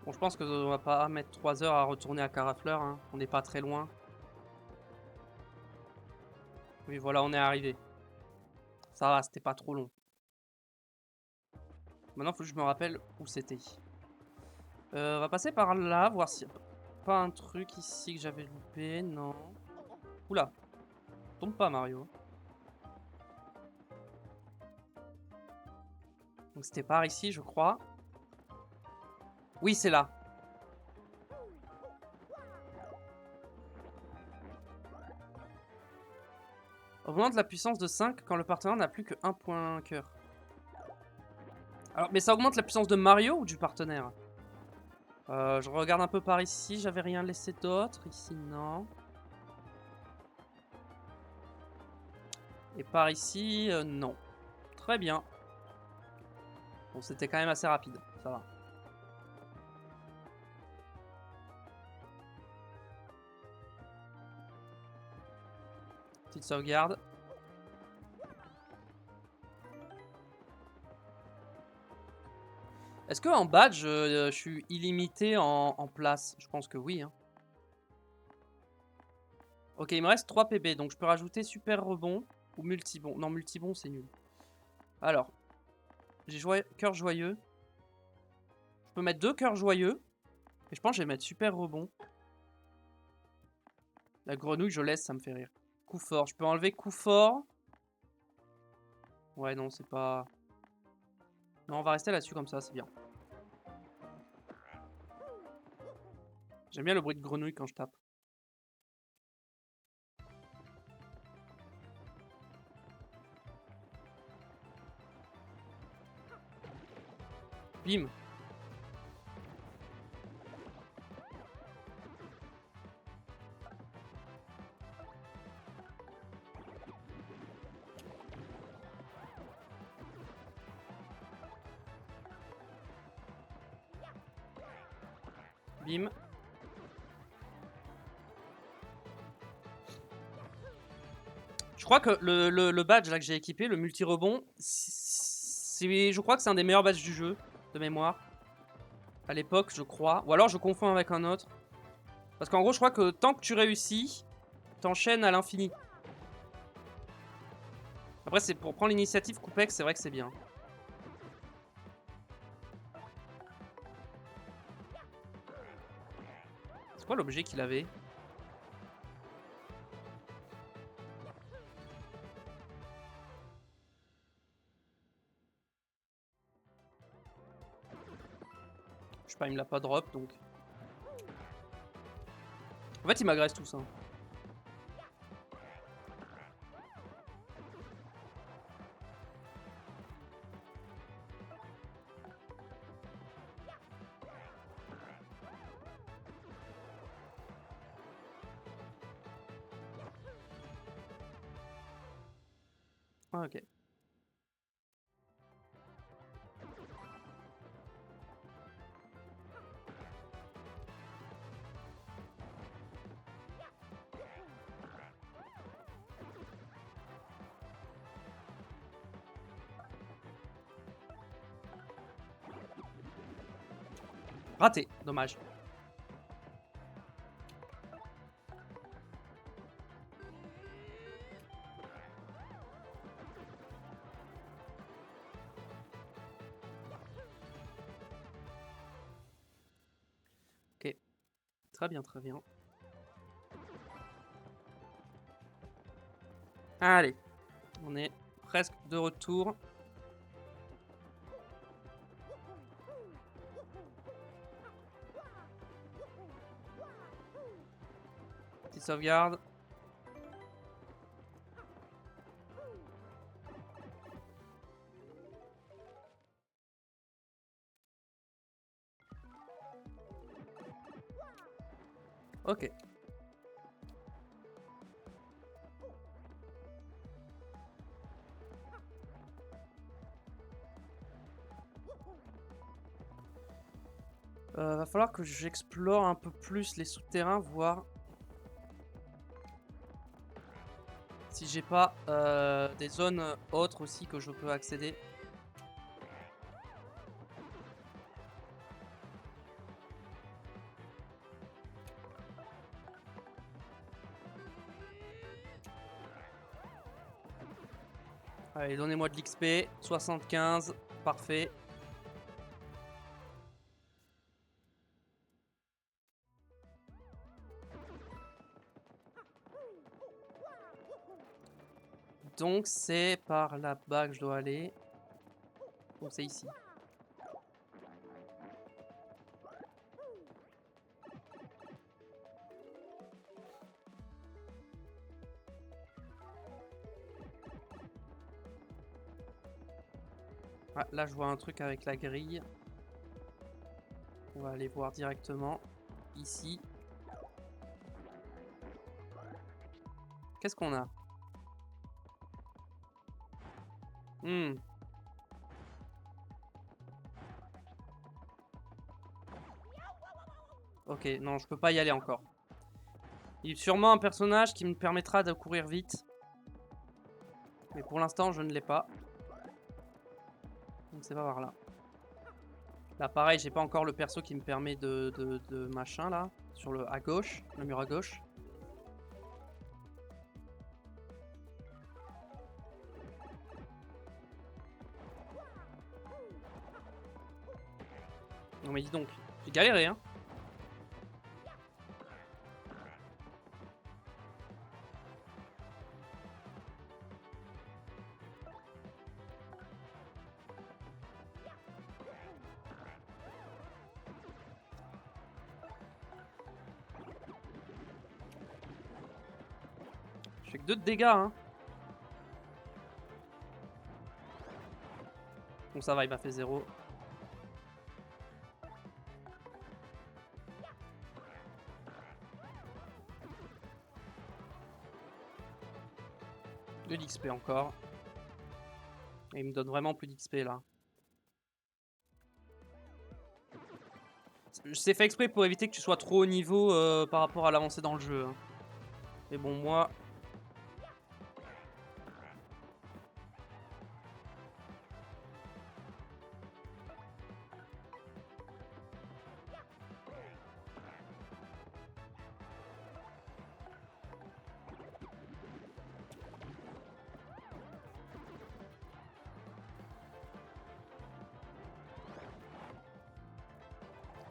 Bon, je pense qu'on va pas mettre 3 heures à retourner à Carafleur, hein. On n'est pas très loin. Oui, voilà, on est arrivé. Ça va, c'était pas trop long. Maintenant, faut que je me rappelle où c'était. On va passer par là, voir s'il n'y a pas un truc ici que j'avais loupé. Non. Oula. Tombe pas, Mario. Donc c'était par ici, je crois. Oui, c'est là. Augmente la puissance de 5 quand le partenaire n'a plus que 1 point cœur. Alors, mais ça augmente la puissance de Mario ou du partenaire? Je regarde un peu par ici, j'avais rien laissé d'autre. Ici, non. Et par ici, non. Très bien. Bon, c'était quand même assez rapide, ça va. Petite sauvegarde. Est-ce que en badge, je suis illimité en place? Je pense que oui. Hein. Ok, il me reste 3 PB, donc je peux rajouter super rebond ou multibon. Non, multibon, c'est nul. Alors, j'ai cœur joyeux. Je peux mettre 2 cœurs joyeux. Et je pense que je vais mettre super rebond. La grenouille, je laisse, ça me fait rire. Coup fort, je peux enlever coup fort. Ouais, non, c'est pas... Non, on va rester là-dessus comme ça, c'est bien. J'aime bien le bruit de grenouille quand je tape. Bim. Bim. Je crois que le badge là que j'ai équipé, le multi-rebond, je crois que c'est un des meilleurs badges du jeu, de mémoire. À l'époque, je crois. Ou alors je confonds avec un autre. Parce qu'en gros, je crois que tant que tu réussis, t'enchaînes à l'infini. Après, c'est pour prendre l'initiative Coupex, c'est vrai que c'est bien. C'est quoi l'objet qu'il avait? Je sais pas, il me l'a pas drop donc. En fait, il m'agresse tout ça. Ah, ok. Raté, dommage. Ok. Très bien, très bien. Allez. On est presque de retour. Petite sauvegarde. Ok. Va falloir que j'explore un peu plus les souterrains, voir si j'ai pas des zones autres aussi que je peux accéder. Allez, donnez-moi de l'XP. 75, parfait. Donc c'est par là-bas que je dois aller. Ou c'est ici. Ah, là je vois un truc avec la grille. On va aller voir directement. Ici. Qu'est-ce qu'on a? Ok, non, je peux pas y aller encore. Il y a sûrement un personnage qui me permettra de courir vite. Mais pour l'instant, je ne l'ai pas. Donc c'est pas par là. Là, pareil, j'ai pas encore le perso qui me permet de machin, là. Sur le à gauche, le mur à gauche. Non mais dis donc, j'ai galéré, hein. Je fais que 2 de dégâts, hein. Bon, ça va, il m'a fait 0. De l'XP encore. Et il me donne vraiment plus d'XP là. C'est fait exprès pour éviter que tu sois trop haut niveau par rapport à l'avancée dans le jeu, hein. Mais bon, moi...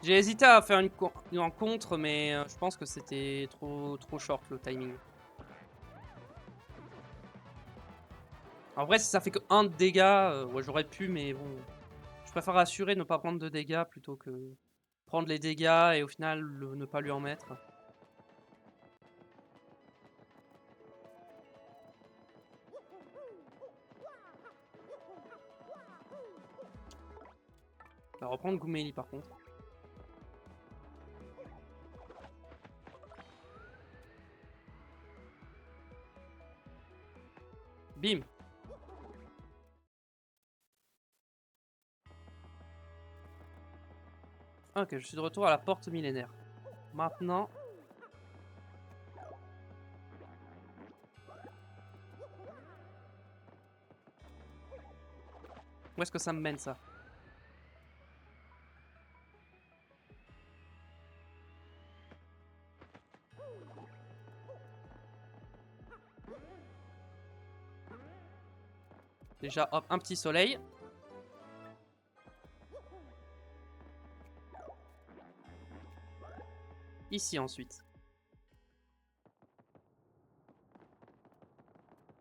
J'ai hésité à faire une rencontre, mais je pense que c'était trop short le timing. En vrai, si ça fait que 1 de dégâts, ouais, j'aurais pu, mais bon. Je préfère assurer de ne pas prendre de dégâts plutôt que prendre les dégâts et au final ne pas lui en mettre. On va reprendre Gouméli par contre. Bim. Ok, je suis de retour à la porte millénaire. Maintenant... Où est-ce que ça me mène ça? Déjà, hop, un petit soleil. Ici ensuite.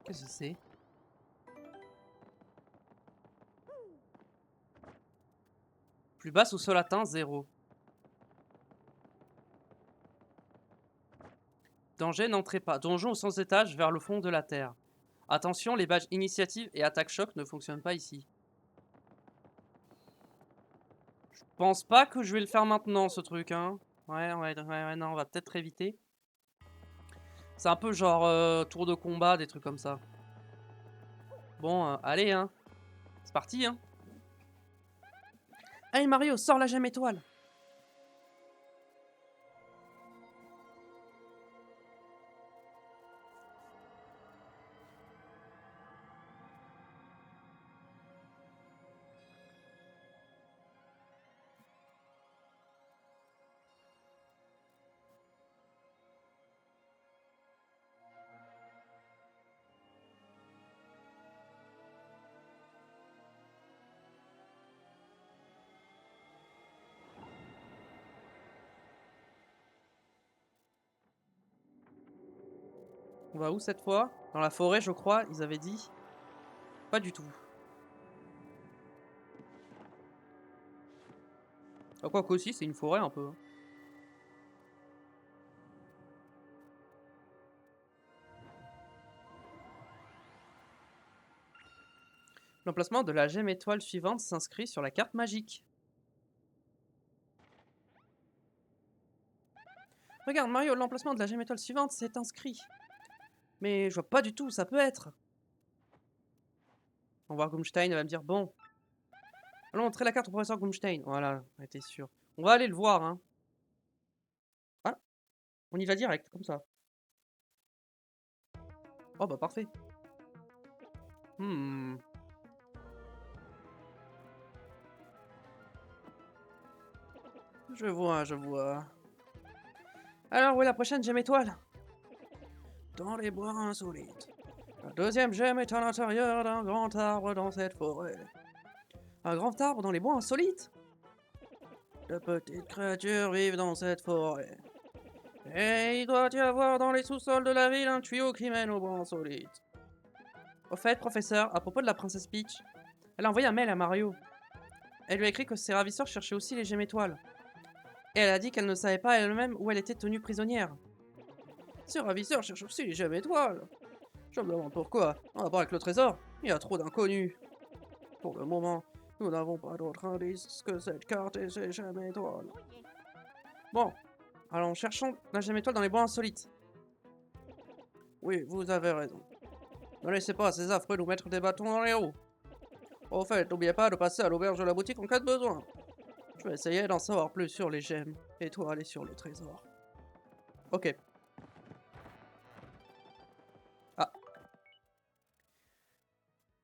Qu'est-ce que c'est? Plus bas sous sol atteint, 0. Danger, n'entrez pas. Donjon au 100 étages vers le fond de la terre. Attention, les badges initiative et attaque choc ne fonctionnent pas ici. Je pense pas que je vais le faire maintenant ce truc, hein. Ouais, non, on va peut-être éviter. C'est un peu genre tour de combat, des trucs comme ça. Bon, allez, hein. C'est parti, hein. Allez Mario, sors la gemme étoile. On va où cette fois? Dans la forêt, je crois, ils avaient dit. Pas du tout. Ah, quoi qu'aussi, c'est une forêt un peu. L'emplacement de la gemme étoile suivante s'inscrit sur la carte magique. Regarde Mario, l'emplacement de la gemme étoile suivante s'est inscrit. Mais je vois pas du tout où ça peut être. On va voir Gumstein, elle va me dire bon. Allons montrer la carte au professeur Gumstein. Voilà, on était sûr. On va aller le voir, hein. Ah, on y va direct, comme ça. Oh bah parfait. Hmm. Je vois, je vois. Alors, où est la prochaine gemme étoile? Dans les bois insolites. La deuxième gemme est à l'intérieur d'un grand arbre dans cette forêt. Un grand arbre dans les bois insolites? De petites créatures vivent dans cette forêt. Et il doit y avoir dans les sous-sols de la ville un tuyau qui mène aux bois insolites. Au fait, professeur, à propos de la princesse Peach, elle a envoyé un mail à Mario. Elle lui a écrit que ses ravisseurs cherchaient aussi les gemmes étoiles. Et elle a dit qu'elle ne savait pas elle-même où elle était tenue prisonnière. Ces ravisseurs cherchent aussi les gemmes étoiles. Je me demande pourquoi. En rapport avec le trésor, il y a trop d'inconnus. Pour le moment, nous n'avons pas d'autre indice que cette carte et ces gemmes étoiles. Bon, alors cherchons la gemme étoile dans les bois insolites. Oui, vous avez raison. Ne laissez pas ces affreux nous mettre des bâtons dans les roues. Au fait, n'oubliez pas de passer à l'auberge de la boutique en cas de besoin. Je vais essayer d'en savoir plus sur les gemmes étoiles et sur le trésor. Ok. Ah.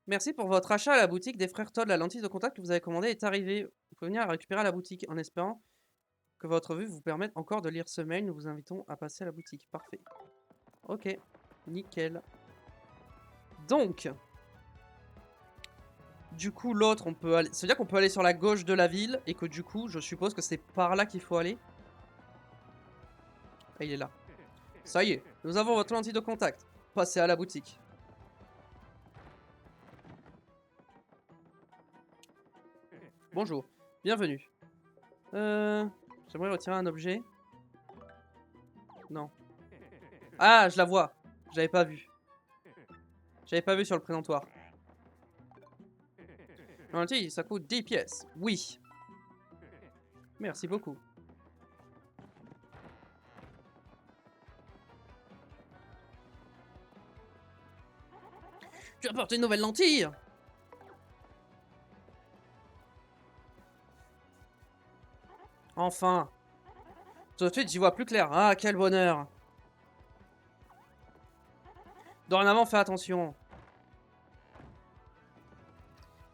Merci pour votre achat à la boutique des frères Todd. La lentille de contact que vous avez commandée est arrivée. Vous pouvez venir la récupérer à la boutique en espérant que votre vue vous permette encore de lire ce mail. Nous vous invitons à passer à la boutique. Parfait. Ok. Nickel. Donc, du coup, l'autre, on peut aller. C'est-à-dire qu'on peut aller sur la gauche de la ville et que du coup, je suppose que c'est par là qu'il faut aller. Ah, il est là. Ça y est, nous avons votre lentille de contact. Passez à la boutique. Bonjour, bienvenue. J'aimerais retirer un objet. Non. Ah, je la vois. J'avais pas vu. J'avais pas vu sur le présentoir. La lentille, ça coûte 10 pièces. Oui. Merci beaucoup. Tu apportes une nouvelle lentille? Enfin. Tout de suite, j'y vois plus clair. Ah, quel bonheur. Dorénavant, fais attention.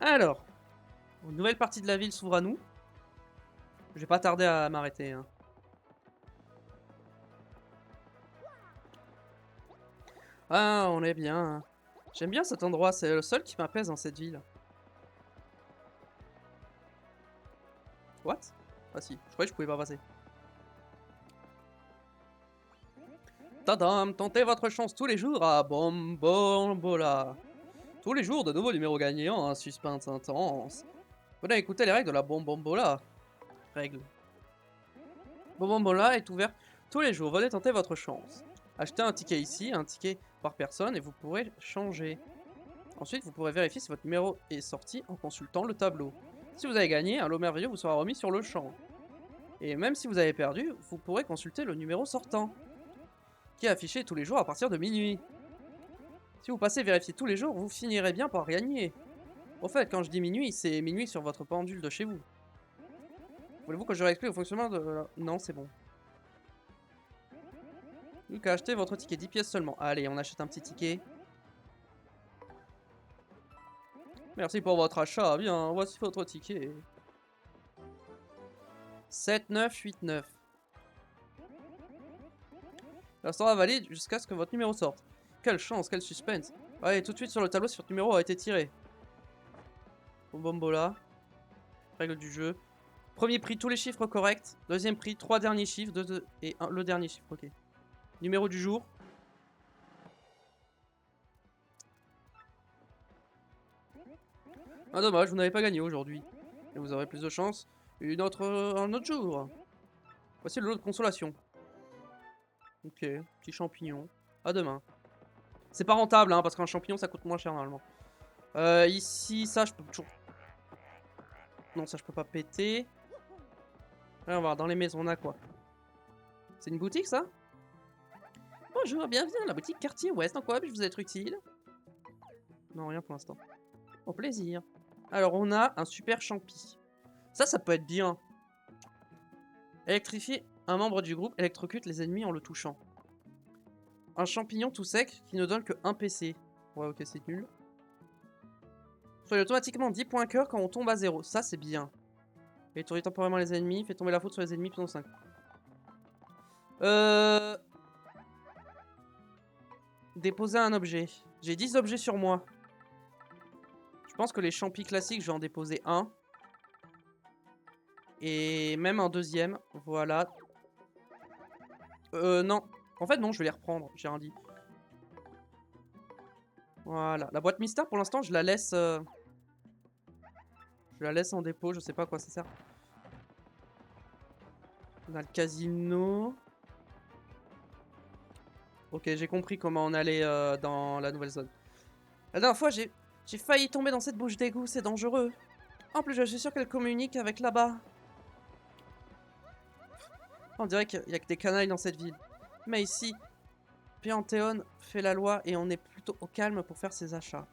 Alors, une nouvelle partie de la ville s'ouvre à nous. Je vais pas tarder à m'arrêter. Hein. Ah, on est bien. J'aime bien cet endroit, c'est le seul qui m'apaise dans cette ville. What? Ah si, je croyais que je pouvais pas passer. Tadam, tentez votre chance tous les jours à Bombombola. Tous les jours, de nouveaux numéros gagnants, un suspense intense. Venez écouter les règles de la Bombombola. Règles. Bombombola est ouvert tous les jours, venez tenter votre chance. Achetez un ticket ici, un ticket par personne et vous pourrez changer. Ensuite, vous pourrez vérifier si votre numéro est sorti en consultant le tableau. Si vous avez gagné, un lot merveilleux vous sera remis sur le champ. Et même si vous avez perdu, vous pourrez consulter le numéro sortant, qui est affiché tous les jours à partir de minuit. Si vous passez vérifier tous les jours, vous finirez bien par gagner. Au fait, quand je dis minuit, c'est minuit sur votre pendule de chez vous. Voulez-vous que je réexplique le fonctionnement de... Non, c'est bon. Plus qu'à acheter votre ticket, 10 pièces seulement. Allez, on achète un petit ticket. Merci pour votre achat. Bien, voici votre ticket. 7989. L'instant va valide jusqu'à ce que votre numéro sorte. Quelle chance, quel suspense. Allez, tout de suite sur le tableau si votre numéro a été tiré. Bombola. Règle du jeu. Premier prix, tous les chiffres corrects. Deuxième prix, 3 derniers chiffres. Et le dernier chiffre, ok. Numéro du jour. Ah dommage, vous n'avez pas gagné aujourd'hui. Et vous aurez plus de chance un autre jour. Voici le lot de consolation. Ok, petit champignon. À demain. C'est pas rentable, hein, parce qu'un champignon ça coûte moins cher normalement. Ici, ça je peux toujours... Non, ça je peux pas péter. Là, on va voir, dans les maisons, on a quoi? C'est une boutique ça? Bonjour, bienvenue à la boutique Quartier Ouest. En quoi puis-je vous être utile? Non, rien pour l'instant. Au plaisir. Alors, on a un super champi. Ça peut être bien. Électrifier un membre du groupe électrocute les ennemis en le touchant. Un champignon tout sec qui ne donne que 1 PC. Ouais, ok, c'est nul. Soyez automatiquement 10 points cœur quand on tombe à 0. Ça, c'est bien. Étourdit temporairement les ennemis. Fait tomber la faute sur les ennemis, plus 5. Déposer un objet. J'ai 10 objets sur moi. Je pense que les champis classiques, je vais en déposer un. Et même un deuxième. Voilà. Non. En fait, non, je vais les reprendre. J'ai rien dit. Voilà. La boîte mystère, pour l'instant, je la laisse... Je la laisse en dépôt. Je sais pas à quoi ça sert. On a le casino. Ok, j'ai compris comment on allait dans la nouvelle zone. La dernière fois, j'ai failli tomber dans cette bouche d'égout. C'est dangereux. En plus, je suis sûr qu'elle communique avec là-bas. On dirait qu'il y a que des canailles dans cette ville. Mais ici, Panthéon fait la loi et on est plutôt au calme pour faire ses achats.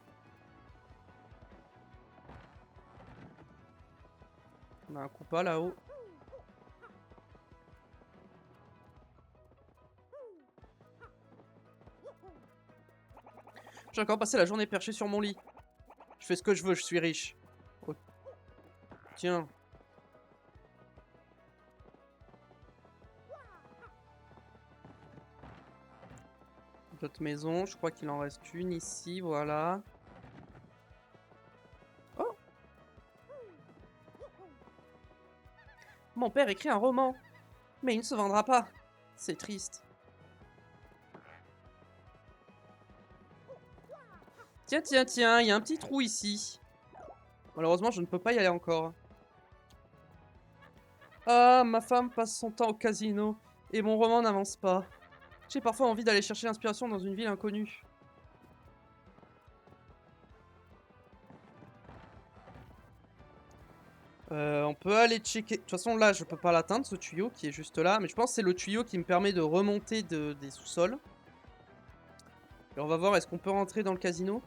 On a un coupa là-haut. J'ai encore passé la journée perché sur mon lit. Je fais ce que je veux, je suis riche. Oh. Tiens. D'autres maisons, je crois qu'il en reste une ici, voilà. Oh! Mon père écrit un roman, mais il ne se vendra pas. C'est triste. Tiens, tiens, tiens, il y a un petit trou ici. Malheureusement, je ne peux pas y aller encore. Ah, ma femme passe son temps au casino, et mon roman n'avance pas. J'ai parfois envie d'aller chercher l'inspiration dans une ville inconnue. On peut aller checker. De toute façon, là, je peux pas l'atteindre, ce tuyau qui est juste là. Mais je pense que c'est le tuyau qui me permet de remonter des sous-sols. Et on va voir, est-ce qu'on peut rentrer dans le casino?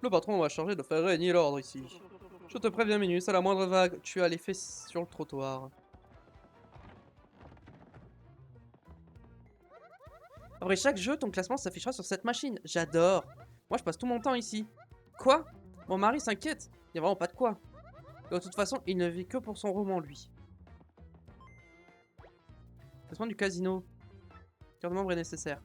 Le patron va charger de faire régner l'ordre ici. Je te préviens, Minus, à la moindre vague, tu as les fesses sur le trottoir. Après chaque jeu, ton classement s'affichera sur cette machine. J'adore. Moi, je passe tout mon temps ici. Quoi? Mon mari s'inquiète. Il n'y a vraiment pas de quoi. De toute façon, il ne vit que pour son roman, lui. Classement du casino. Carte de membre est nécessaire.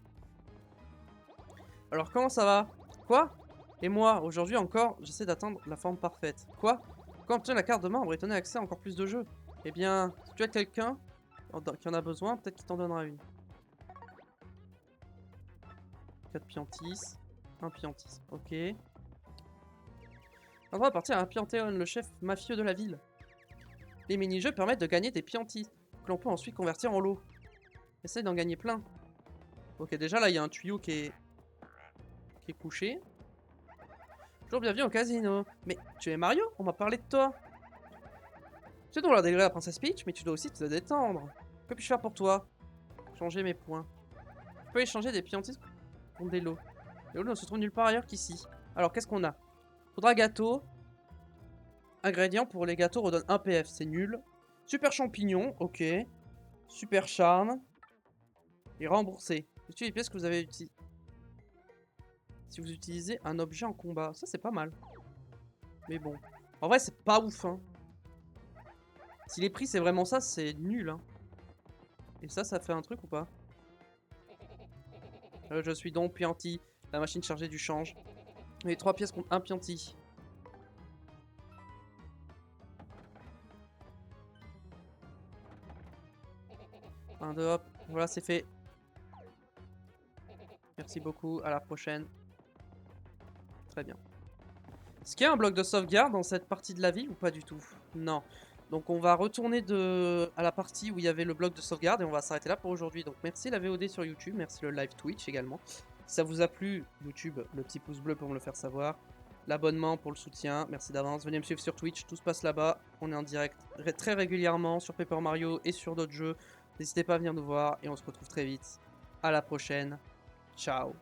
Alors, comment ça va? Quoi? Et moi, aujourd'hui encore, j'essaie d'atteindre la forme parfaite. Quoi? Quand obtenir la carte de membre et donner accès à encore plus de jeux. Eh bien, si tu as quelqu'un qui en a besoin, peut-être qu'il t'en donnera une. 4 piantis. 1 piantis. Ok. On va partir à Panthéon, le chef mafieux de la ville. Les mini-jeux permettent de gagner des piantis, que l'on peut ensuite convertir en lot. Essaye d'en gagner plein. Ok, déjà là, il y a un tuyau qui est couché. Toujours bienvenue au casino. Mais tu es Mario? On m'a parlé de toi. Tu dois leur délivrer la princesse Peach, mais tu dois aussi te détendre. Que puis-je faire pour toi? Changer mes points. Je peux échanger des piantis contre des lots. Les lots ne se trouvent nulle part ailleurs qu'ici. Alors, qu'est-ce qu'on a? Faudra gâteau. Ingrédients pour les gâteaux redonne 1 PF, c'est nul. Super champignon, ok. Super charme. Et remboursé. Utilisez les pièces que vous avez utilisées. Si vous utilisez un objet en combat. Ça, c'est pas mal. Mais bon. En vrai, c'est pas ouf, hein. Si les prix, c'est vraiment ça, c'est nul, hein. Et ça fait un truc ou pas? Je suis donc Pianti, la machine chargée du change. Les 3 pièces contre 1 Pianti. Un, deux, hop. Voilà, c'est fait. Merci beaucoup, à la prochaine. Très bien. Est-ce qu'il y a un bloc de sauvegarde dans cette partie de la ville ou pas du tout? Non. Donc on va retourner à la partie où il y avait le bloc de sauvegarde et on va s'arrêter là pour aujourd'hui. Donc merci la VOD sur YouTube, merci le live Twitch également. Si ça vous a plu, YouTube, le petit pouce bleu pour me le faire savoir. L'abonnement pour le soutien, merci d'avance. Venez me suivre sur Twitch, tout se passe là-bas. On est en direct très régulièrement sur Paper Mario et sur d'autres jeux. N'hésitez pas à venir nous voir et on se retrouve très vite. À la prochaine. Ciao.